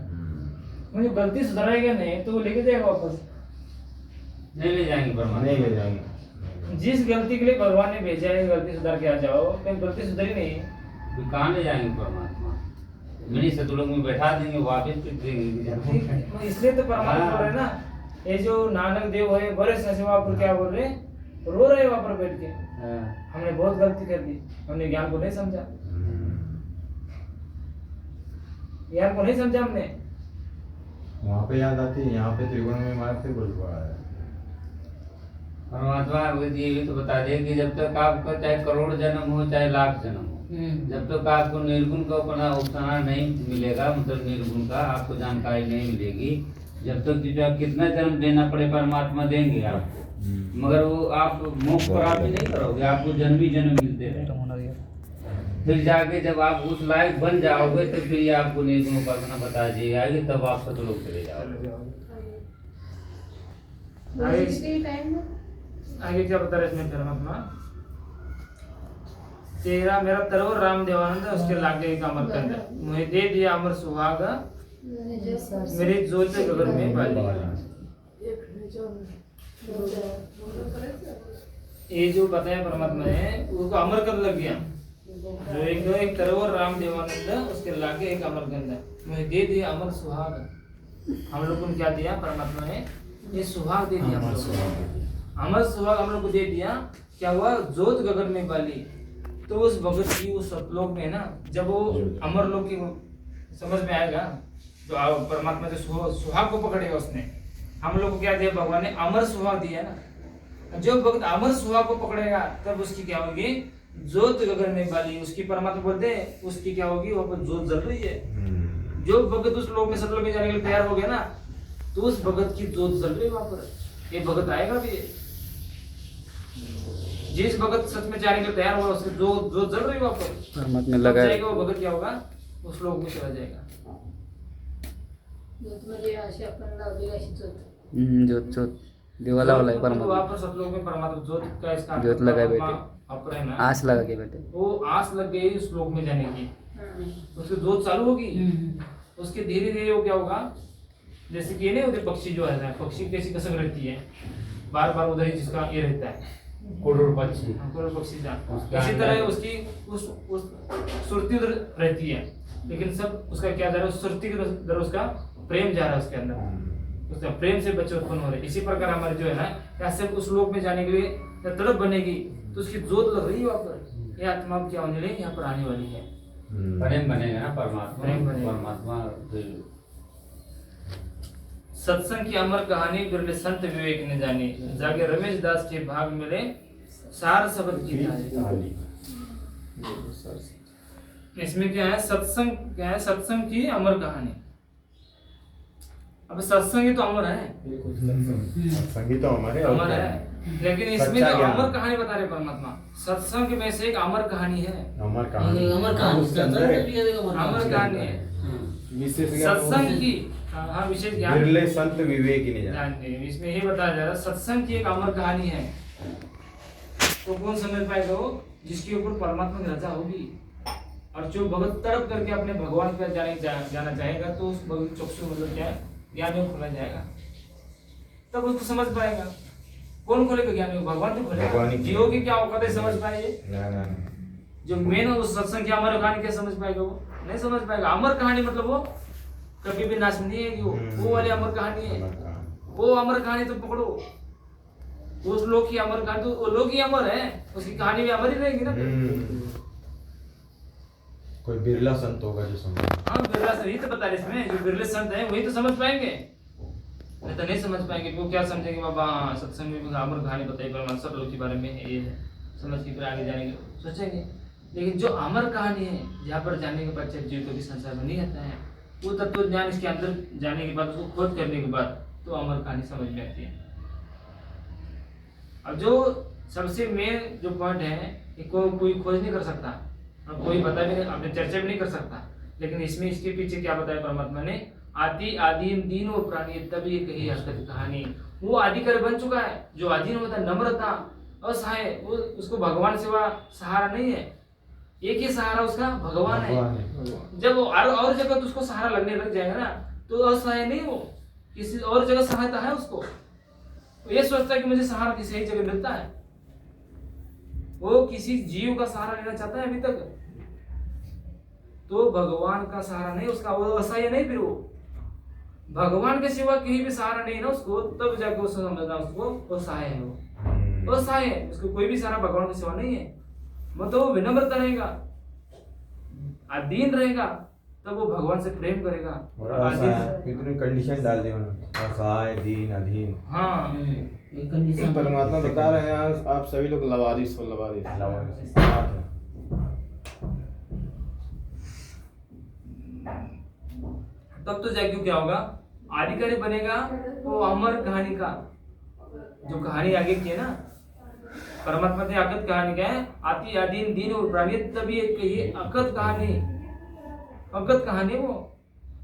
मुझे गलती सुधारेगा नहीं तो वो लेके जाएगा वापस, नहीं ले जाएंगे परमात्मा, नहीं ले जाएंगे। जिस गलती के लिए भगवान ने भेजा है गलती सुधार के आ जाओ, तो गलती सुधरी नहीं तो कहाँ ले जाएंगे परमात्मा? मिनी सतलोक में बैठा देंगे, वापस फिर देंगे। इसलिए तो परमात्मा बोल रहे ना, ये जो नानक देव है बड़े सचिवापुर क्या बोल रहे, रो रहे वहां पर बैठ के, हमने बहुत गलती कर दी, हमने ज्ञान को नहीं समझा, ज्ञान को नहीं समझा हमने। वहाँ पे याद आती है, यहाँ पे त्रिगुण में मारते बोल पा रहा है परमात्मा। ये भी तो बता दें कि जब तक आपका चाहे करोड़ जन्म हो चाहे लाख जन्म हो, जब तक आपको निर्गुण का अपना उपसना नहीं मिलेगा, मतलब निर्गुण का आपको जानकारी नहीं मिलेगी, जब तक जो कितना जन्म देना पड़े परमात्मा देंगे आपको, मगर वो आप मोक्ष प्राप्त नहीं करोगे, आपको जन्म ही जन्म मिलते रहेंगे। फिर जाके जब आप उस लायक बन जाओगे तो फिर ये आपको निर्गुण उपासना बता दी जाएगी, तब आप सतलोक चले जाओगे। आगे टाइम आगे क्या बता रहे इसमें परमात्मा, तेरा मेरा तरव राम देवानंद उसके लागे एक अमर कंद, मुझे दे दिया अमर सुहाग, मेरे जोत गगन में बाली। ये जो बताया परमात्मा ने उसको अमर कंद लग गया, जो एक तरव राम देवानंद उसके लागे एक अमर कंद, मुझे दे दिया अमर सुहाग। हम लोग को क्या दिया परमात्मा ने, ये सुहाग दे दिया, अमर सुहाग हम लोग को दे दिया। क्या हुआ, जोत गगन में बाली। तो उस भगत की उस सतलोक में ना, जब वो अमर लोक की समझ में आएगा, तो परमात्मा जो सुहाग को पकड़ेगा उसने, हम लोग को क्या दिया भगवान ने, अमर सुहाग दिया ना। जो भक्त अमर सुहाग को पकड़ेगा तब उसकी क्या होगी, जोत गगन में बाली। उसकी परमात्मा बोलते हैं उसकी क्या होगी, वहां पर जोत जल रही है। जो भगत उस लोक में सतलोक में जाने के लिए तैयार हो गया ना, तो उस भगत की जोत जल रही है वहां पर, ये भगत आएगा भी। जिस भगत सच में जाने के लिए तैयार हुआ उसकी जोत जल रही है वहां पर, परमात्मा लगा जाएगा वो भगत, क्या होगा, उस लोक में चला जाएगा। जोत म्हणजे अशी आपण लावलेली अशी जोत, जोत जोत दिवाला वाला है परमात्मा, वहां पर सतलोक में परमात्मा जोत का इसका जोत लगाए बैठे, अपर है ना, आस लगा के बैठे, वो आस लग गई उस लोक में जाने की, उसकी जोत चालू होगी। उसके धीरे धीरे वो क्या होगा, जैसे कि ये नहीं होते पक्षी जो है, पक्षी कैसी कसम रहती है, बार बार उधर ही जिसका ये रहता है कोडोर पक्षी, इसी तरह उसकी उस सुरती उधर रहती है, लेकिन सब उसका क्या जा रहा है, उस सुरती की तरफ उसका प्रेम जा रहा है उसके अंदर, उसका प्रेम से बच्चे उत्पन्न हो रहे हैं। इसी प्रकार हमारे जो है ना, यहाँ से उस लोक में जाने के लिए तड़प बनेगी, तो उसकी जोत लग रही है वहाँ पर, ये आत्मा क्या होने लगी, यहाँ पर आने वाली है, प्रेम बनेगा ना परमात्मा, प्रेम बनेगा। परमात्मा। सत्संग की अमर कहानी बिरले संत विवेक ने जानी, जागे रमेश दास के भाग मिले सार शब्द की थाली। इसमें क्या है, सत्संग क्या है, सत्संग की अमर कहानी। अब सत्संग ही तो अमर है, संगीत तो हमारे अमर है, लेकिन इसमें जो अमर कहानी बता रहे परमात्मा, सत्संग में से एक अमर कहानी है, अमर कहानी, अमर कहानी है सत्संग की। हाँ, विशेष ज्ञान बिरले संत विवेक ही नहीं जानते, इसमें ये बताया जा रहा है सत्संग की एक अमर कहानी है। तो कौन समझ पाएगा, वो जिसके ऊपर परमात्मा की रजा होगी, और जो भगत तड़प करके अपने भगवान पर जाना चाहेगा, तो उस भगत चक्षु मतलब क्या है, ज्ञान योग खुला जाएगा, तब उसको समझ पाएगा। कौन खोलेगा ज्ञान योग, भगवान तो खोलेगा। जीव की क्या औकात है समझ पाएंगे, जो मेन उस सत्संग की अमर कहानी क्या समझ पाएगा, वो नहीं समझ पाएगा। अमर कहानी मतलब वो कभी भी नाश नहीं है, वो वाली अमर कहानी है। वो अमर कहानी तो पकड़ो, उस लोग की अमर कहानी, तो वो लोग ही अमर है, उसकी कहानी भी अमर ही रहेगी ना। कोई बिरला संत होगा जो समझ, हाँ बिरला संत ही तो बता रहे इसमें, जो बिरले संत है वही तो समझ पाएंगे, नहीं तो नहीं समझ पाएंगे। वो क्या समझेंगे, बाबा सत्संग में अमर कहानी बताई परमात्मा सब लोग के बारे में है, ये है, समझ के फिर आगे जाएंगे सोचेंगे। लेकिन जो अमर कहानी है, जहाँ पर जाने के बाद जीव कभी संसार में नहीं आता है, वो तत्व ज्ञान इसके अंदर जाने के बाद, उसको खोज करने के बाद तो अमर कहानी समझ में आती है। अब जो सबसे मेन जो पॉइंट है, कोई खोज नहीं कर सकता और कोई बता भी नहीं, अपने चर्चा भी नहीं कर सकता, लेकिन इसमें इसके पीछे क्या बताया परमात्मा ने, आदि आदीन दीनों प्राणी तभी कही हरकत कहानी। वो आदिकर बन चुका है, जो आदीन होता है, नम्रता, असहाय, वो उसको भगवान सिवा सहारा नहीं है, एक ही सहारा उसका भगवान है। जब वो और जगह तो उसको सहारा लगने लग जाएगा ना, तो असहाय नहीं, वो किसी और जगह सहायता है उसको, ये सोचता है कि मुझे सहारा किसी एक जगह मिलता है, वो किसी जीव का सहारा लेना चाहता है अभी तक, तो भगवान का सहारा नहीं उसका, वो असहाय नहीं, फिर वो भगवान के सिवा कहीं भी सहारा नहीं ना उसको, तब जाके उसको समझना उसको असहाय है, वो असहाय है, उसको कोई भी सहारा भगवान के सिवा नहीं है। मतलब वो विनम्रता रहेगा, अधीन रहेगा, तब वो भगवान से प्रेम करेगा। और कितनी कंडीशन डाल दी उन्होंने, असहाय, दीन, अधीन। हाँ, परमात्मा बता रहे हैं आप सभी लोग लवारिस हो, लवारिस। तब तो जाके क्या होगा, आधिकारी बनेगा, वो अमर कहानी का जो कहानी आगे की है ना, परमात्मा ने अकथ कहानी क्या है, आदि आदीन दीन और प्राणी तभी एक कही अकथ कहानी, अकथ कहानी वो।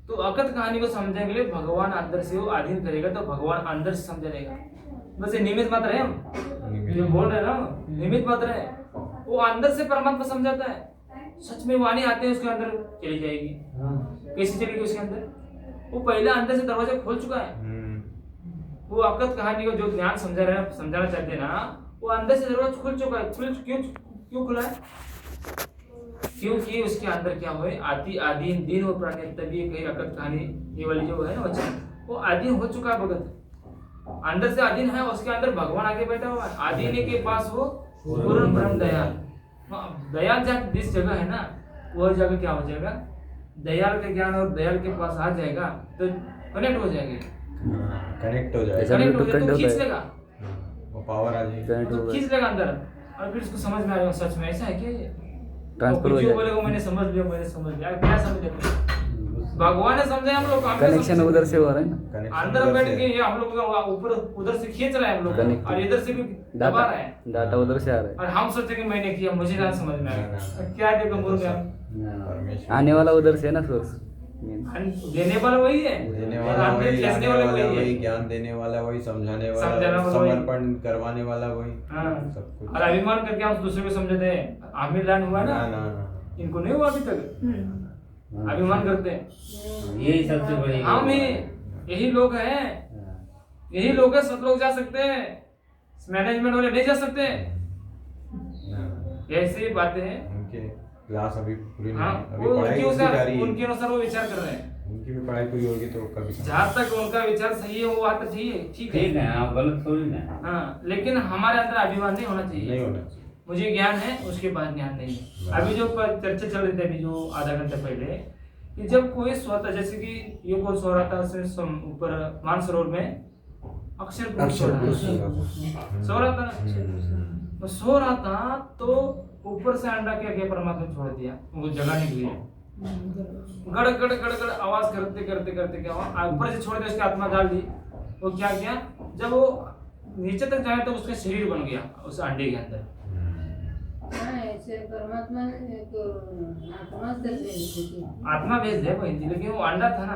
तो अकथ कहानी को समझने के लिए भगवान अंदर से वो अधीन करेगा, तो भगवान अंदर से समझ लेगा, बस ये निमित्त मात्र है हम जो बोल रहे हैं ना, निमित्त मात्र है। वो अंदर से परमात्मा समझाता है, सच में वाणी आते हैं उसके अंदर चली जाएगी। कैसे चलेगी उसके अंदर? वो पहले अंदर से दरवाजा खोल चुका है। वो अकत कहानी को जो ज्ञान समझाना चाहते हैं ना, वो अंदर से दरवाजा खुल चुका है। क्यों खुला है? क्योंकि उसके अंदर क्या हुआ, आदि दिन और प्राणी, तभी कहीं अकत कहानी ये वाली जो है ना वचन, वो आदि हो चुका है भगत। अंदर से आदि है, उसके अंदर भगवान आगे बैठा हुआ है। आदि के पास वो पूर्ण ब्रह्म दयाल, दयाल जिस जगह है ना, वह जगह क्या हो जाएगा, दयाल का ज्ञान और दयाल के पास आ जाएगा तो कनेक्ट हो जाएंगे, कनेक्ट हो जाएगा, कनेक्ट हो जाएगा तो खींच लेगा, वो पावर आ जाएगी, तो खींच लेगा अंदर। और फिर उसको समझ में आ जाएगा सच में ऐसा है क्या, ये ट्रांसफर हो जाएगा। जाएगा। मैंने समझ लिया, क्या समझ लिया? भगवान ने समझा, हम लोग कनेक्शन उधर से हो रहा है ना, अंदर बैठ के ये हम लोग ऊपर उधर से खींच रहा है हम लोग, और इधर से भी दबा रहा है, डाटा उधर से आ रहा है, और हम सोचे कि मैंने किया, मुझे ना समझ में आया क्या देखो बोल गया। आने वाला उधर से है ना सोर्स, देने वाला वही है, देने वाला वही, खींचने वाला वही, ज्ञान देने वाला वही, समझाने वाला, समर्पण करवाने वाला वही, सब कुछ। और अभिमान करके हम दूसरे को समझते हैं, आमिर लान हुआ ना, इनको नहीं हुआ अभी तक, अभिमान करते हैं। यही सबसे बड़ी हम ही यही लोग हैं, यही लोग हैं, सब लोग जा सकते हैं, मैनेजमेंट वाले नहीं जा सकते, ऐसी बातें हैं। उनके क्लास अभी पूरी नहीं, अभी वो पढ़ाई उनके अनुसार वो विचार कर रहे हैं, उनकी भी पढ़ाई पूरी होगी तो कभी जहाँ तक उनका विचार सही है वो बात तो ठीक है, आप गलत थोड़ी ना। हाँ, लेकिन हमारे अंदर अभिमान नहीं होना चाहिए, नहीं होना चाहिए। मुझे ज्ञान है, उसके बाद ज्ञान नहीं है। अभी जो चर्चा चल रही थी अभी जो आधा घंटा पहले, कि जब कोई सोता, जैसे कि ये कोई सो रहा था ऊपर मानसरोवर में, अक्षर सो रहा था, तो सो रहा था तो ऊपर से अंडा क्या किया, परमात्मा छोड़ दिया, वो जगाने के लिए गड़ गड़ गड़ गड़ आवाज करते करते करते क्या हुआ, ऊपर से छोड़ दिया, उसकी आत्मा डाल दी। वो क्या किया, जब वो नीचे तक जाए तो उसका शरीर बन गया उस अंडे के अंदर। ऐसे परमात्मा तो आत्मा भेज दे भाई, लेकिन वो अंडा था ना,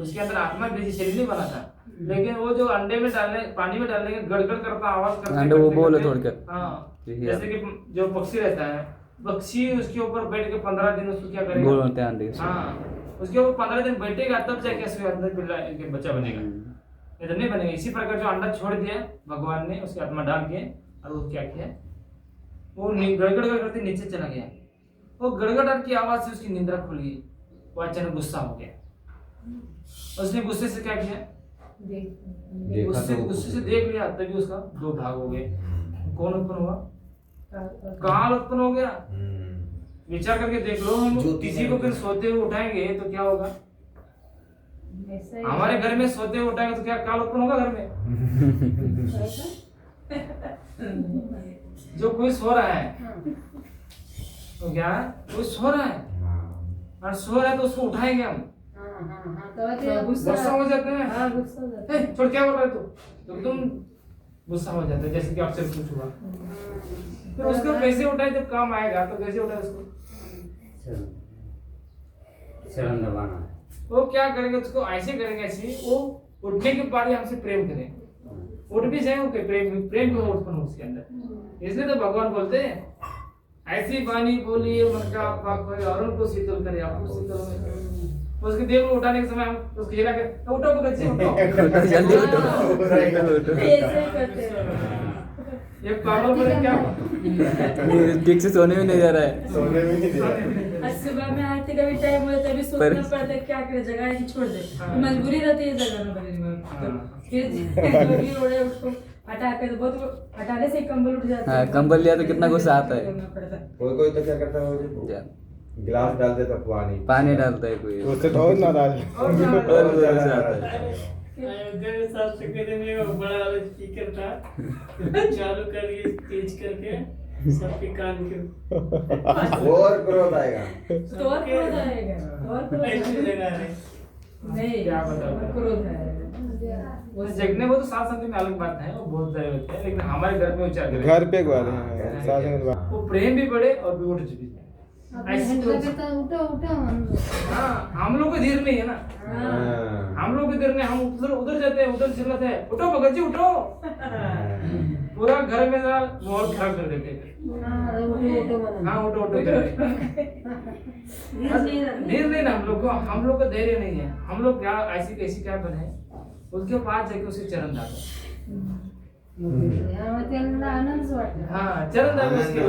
उसके अंदर आत्मा भेजी, शरीर नहीं बना था। लेकिन वो जो अंडे में डालने, पानी में डालने के गड़गड़ करता आवाज करता, अंडे वो बोले थोड़ के, हाँ, जैसे कि जो पक्षी रहता है, पक्षी उसके ऊपर बैठ के 15 दिन उसको क्या करेगा, बोलते हैं अंडे, हाँ, उसके ऊपर 15 दिन बैठेगा तब जाके उसके अंदर पिल्ला बच्चा बनेगा, इधर नहीं बनेगा। इसी प्रकार जो अंडा छोड़ दिया भगवान ने, उसकी आत्मा डाल के, और वो क्या किया, वो गड़गड़ करते नीचे चला गया। वो गड़गड़ाहट की आवाज से उसकी निंद्रा खुल गई, वो अचानक गुस्सा हो गया। उसने गुस्से से क्या किया, गुस्से से देख लिया, तभी उसका 2 भाग हो गए। कौन उत्पन्न हुआ, काल उत्पन्न हो गया। विचार करके देख लो, हम किसी को फिर सोते हुए उठाएंगे तो क्या होगा, हमारे घर में सोते हुए उठाएंगे तो क्या काल उत्पन्न होगा घर में? जो कोई सो रहा है तो क्या, कोई सो रहा है और सो रहा है तो उसको उठाएंगे हम, गुस्सा हो जाते हैं, छोड़ क्या बोल रहे तो तुम गुस्सा हो जाता है, जैसे कि आपसे कुछ हुआ, फिर उसको कैसे उठाए, जब काम आएगा तो कैसे उठाए उसको, चरण दबाना। वो क्या करेंगे, उसको ऐसे करेंगे, ऐसे वो उठने के बाद हमसे प्रेम करें, उठ भी जाए, प्रेम को उत्पन्न हो उसके अंदर। इसलिए तो भगवान बोलते हैं, ऐसी वाणी बोलिए मन का पाक होए, और उनको शीतल करे, आपको शीतल होए। उसके देव को उठाने के समय हम उसको हिला के उठो बच्चे, उठो जल्दी उठो, ऐसे करते हैं। ये पागल बने क्या, ठीक से सोने में नहीं जा रहा है, सोने में नहीं जा रहा है। सुबह में आते कभी टाइम हो जाता है, अभी सोचना पड़ता है क्या करे, जगह ही छोड़ दे, मजबूरी रहती है जगह में बने, फिर जो भी ओढ़े उसको हटा के, तो बहुत हटाने से कंबल उठ जाता है। कंबल लिया तो कितना गुस्सा आता है। कोई तो क्या करता है, वो गिलास डाल देता, पानी डालता है कोई, उससे तो और नाराज अयोध्या में 7 सेकंड में बड़ा वाला स्पीकर था, चालू करिए तेज करके सबके कान के, और क्रोध आएगा, तो और क्रोध आएगा, और क्रोध ऐसी जगह है नहीं, क्या बताओ, क्रोध है वो जगने, वो तो साथ संगति में अलग बात है, वो बहुत सारे होते हैं, लेकिन हमारे घर में विचार करें, घर पे एक बात है, साथ में वो प्रेम भी बढ़े और भी उठ भी, ऐसे तो उठो हाँ, हम लोग को धीर नहीं है ना, हम लोग के धीर नहीं, हम उधर जाते हैं, उधर चिल्लाते हैं, उठो भगत जी उठो, पूरा घर में माहौल खराब कर देते हैं। हाँ उठो धीरे नहीं ना, हम लोग को धैर्य नहीं है। हम लोग क्या ऐसी कैसी क्या बने, उसके पास जाके उसके चरण दाबे। हाँ चरण दाबे उसके,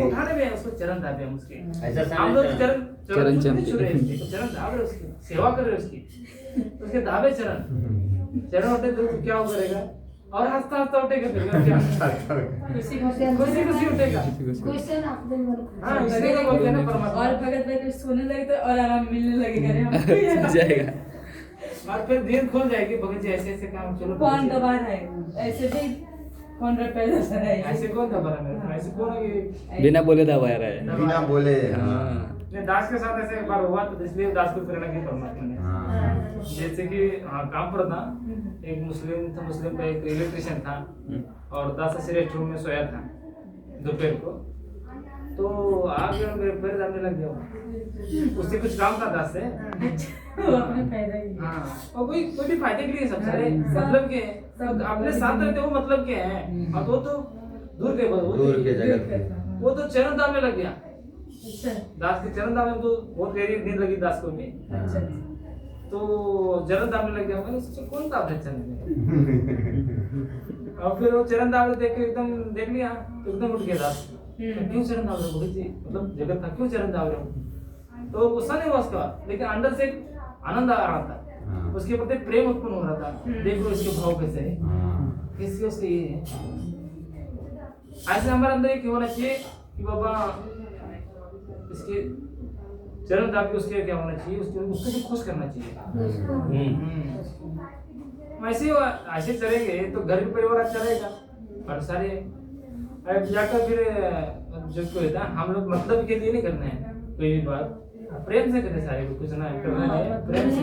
उठाने में उसको चरण दाबे हम उसके। हम लोग चरण दाब रहे उसकी, सेवा कर रहे उसके दाबे चरण उठे तो क्या हो करेगा, और हंसता उठेगा फिर क्या खुशी उठेगा। हाँ इसलिए तो बोलते हैं ना परमात्मा। और भगत भाई कुछ सोने लगे तो और आराम मिलने लगेगा जाएगा और फिर नींद खुल जाएगी। भगत जी ऐसे काम चलो कौन दबा रहा है, ऐसे भी कौन रिपेयर है, ऐसे कौन दबा रहा है, ऐसे कौन है बिना बोले दबा रहा है। बिना बोले। नहीं दास के साथ ऐसे एक बार हुआ, तो इसलिए दास को प्रेरणा की परमात्मा ने। जैसे कि काम पर था एक मुस्लिम का एक इलेक्ट्रिशियन था, और दास ऐसे रेस्ट रूम में सोया था दोपहर को, तो आग मेरे पैर दाबने लग गया। उससे कुछ काम था दास से। हाँ और कोई भी फायदे के लिए सब सारे मतलब के अपने साथ रहते वो मतलब के हैं, और वो तो दूर के जगह वो तो चरण दाबने लग गया। दास के चरण दाबने तो बहुत देरी नींद लगी दास को भी, तो चरण दाबने लग गया। मैंने सोचा कौन दाब रहा चरण और फिर वो चरण दाबने देख के एकदम देख लिया तो एकदम उठ गया दास। क्यों चरण दाब रहे हो जी, मतलब जगत था क्यों चरण दाब रहे हो, तो गुस्सा नहीं हुआ उसका, लेकिन अंदर से आनंद आ रहा था, उसके प्रति प्रेम उत्पन्न हो रहा था। देख लो इसके भाव कैसे है, कैसे उसके ये है। ऐसे हमारे अंदर एक होना चाहिए कि बाबा इसके चरण दाब के उसके क्या होना चाहिए, उसको भी खुश करना चाहिए। ऐसे चलेंगे तो घर भी परिवार अच्छा रहेगा। और सारे जाकर फिर जो कोई था, हम लोग मतलब के लिए नहीं करना है कोई भी बात, प्रेम से करते सारे कुछ ना करना है प्रेम से।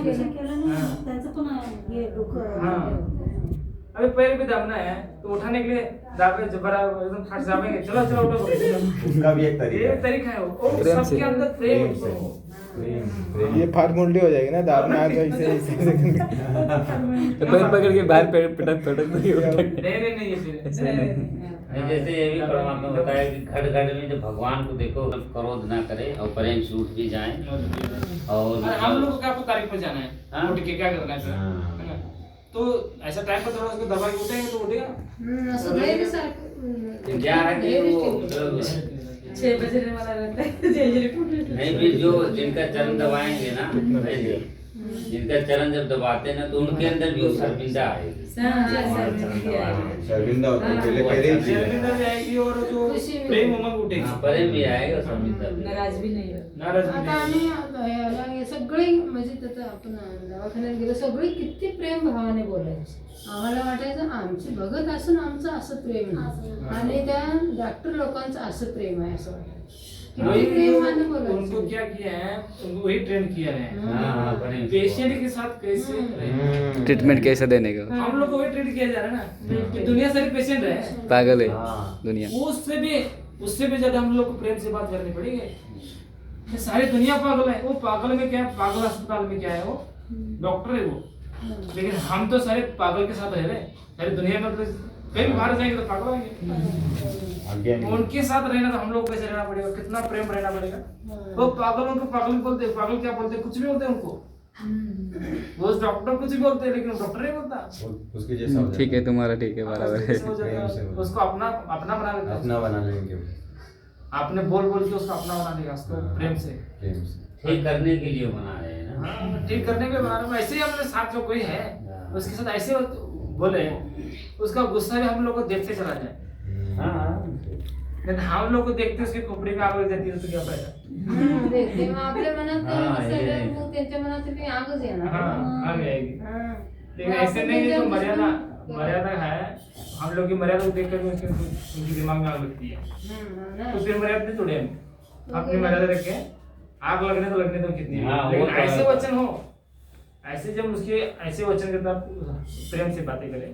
हाँ अभी पैर भी दाबना है तो उठाने के लिए दाबे जबरा एकदम फट जाएंगे, चलो उठो। उसका भी एक तरीका है वो सबके अंदर प्रेम हो। ये फाट मुंडी हो जाएगी ना दाबना है तो ऐसे पैर पकड़ के बाहर पटक नहीं ये जैसे ये भी परमात्मा बताया कि घट में जब भगवान को देखो क्रोध ना करे और प्रेम से उठ भी जाए। और हम लोग को क्या तारीख पर जाना है, उठ के क्या करना है, तो ऐसा टाइम पर थोड़ा उसको दबा के उठेंगे तो उठेगा। क्या है कि वो 6 बजने वाला रहता है नहीं भी जो जिनका चरण दबाएंगे ना, जिनका चरण जब दबाते हैं ना तो उनके अंदर भी शर्मिंदा आएगी। शर्मिंदा होता है शर्मिंदा भी आएगी और जो प्रेम उमंग उठेगी, प्रेम भी आएगा, शर्मिंदा भी, नाराज भी नाही आता आम्ही सगळी म्हणजे तिथं आपण दवाखान्यात गेलो, सगळी किती प्रेम भावाने बोलायची। आम्हाला वाटायचं आमची भगत असून आमचं असं प्रेम आहे आणि त्या डॉक्टर लोकांचं असं प्रेम आहे असं वाटायचं। उनको क्या किया है, उनको वही ट्रेन किया है पेशेंट के साथ कैसे ट्रीटमेंट कैसे देने का। हम लोग को वही ट्रीट किया जा रहा है ना कि दुनिया सारी पेशेंट है, पागल है दुनिया। उससे भी ज्यादा हम लोग को प्रेम से बात करनी पड़ेगी। सारी दुनिया पागल है, वो पागल में क्या है, पागल अस्पताल में क्या है, वो डॉक्टर है वो, लेकिन हम तो सारे पागल के साथ रह रहे। सारी दुनिया में कहीं बाहर जाएंगे तो पागल आएंगे, उनके साथ रहना तो हम लोग कैसे रहना पड़ेगा, कितना प्रेम रहना पड़ेगा। वो पागल उनको पागल बोलते, पागल क्या बोलते, कुछ भी बोलते उनको, वो डॉक्टर कुछ भी बोलते हैं लेकिन डॉक्टर नहीं बोलता उसके जैसा। ठीक है तुम्हारा, ठीक है बराबर है, उसको अपना बना लेगा, अपना बना लेंगे, आपने बोल के उसको अपना बना लेगा, उसको प्रेम से ठीक करने के लिए बना रहे हैं ना। ठीक करने के लिए बना रहे हैं। ऐसे ही अपने साथ जो कोई है उसके साथ ऐसे बोले, उसका गुस्सा भी हम लोग को देखते चला जाए। नहीं हम लोग को देखते उसकी खोपड़ी में आग लग जाती है तो क्या फायदा। देखते आपल्या मनात सगळं त्यांच्या मनात भी आगच येणार। आग आएगी, लेकिन ऐसे नहीं है। तो मर्यादा है, हम लोग की मर्यादा को देख कर उनके दिमाग में आग लगती है, तो फिर मर्यादा नहीं तोड़े हम, अपनी मर्यादा रखे। आग लगने तो कितनी, लेकिन ऐसे वचन हो, ऐसे जब उसके ऐसे वचन के साथ प्रेम से बातें करें,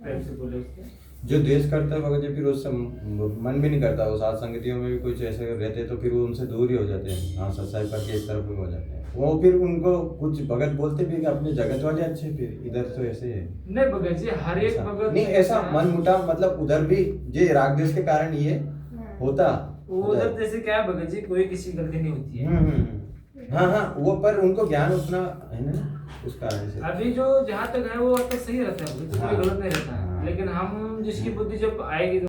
प्रेम से बोले उसके जो द्वेष करता है भगत जी फिर उससे मन भी नहीं करता, वो साथ संगतियों में भी कुछ ऐसे रहते हैं तो फिर वो उनसे दूर ही हो जाते हैं, हाँ सत्संग करके इस तरफ हो जाते हैं। वो फिर उनको कुछ भगत बोलते भी कि अपने जगत वाले अच्छे, फिर इधर तो ऐसे है नहीं भगत जी, हर एक भगत नहीं ऐसा मन मुटाव, मतलब उधर भी जे राग द्वेष के कारण ये होता उधर जैसे क्या है भगत जी, कोई किसी की गलती नहीं होती है। हाँ वो पर उनको ज्ञान उतना है ना उस कारण से। अभी जो जहाँ तक है वो तो सही रहता है, कोई गलत नहीं रहता है, लेकिन हम जिसकी बुद्धि जब आएगी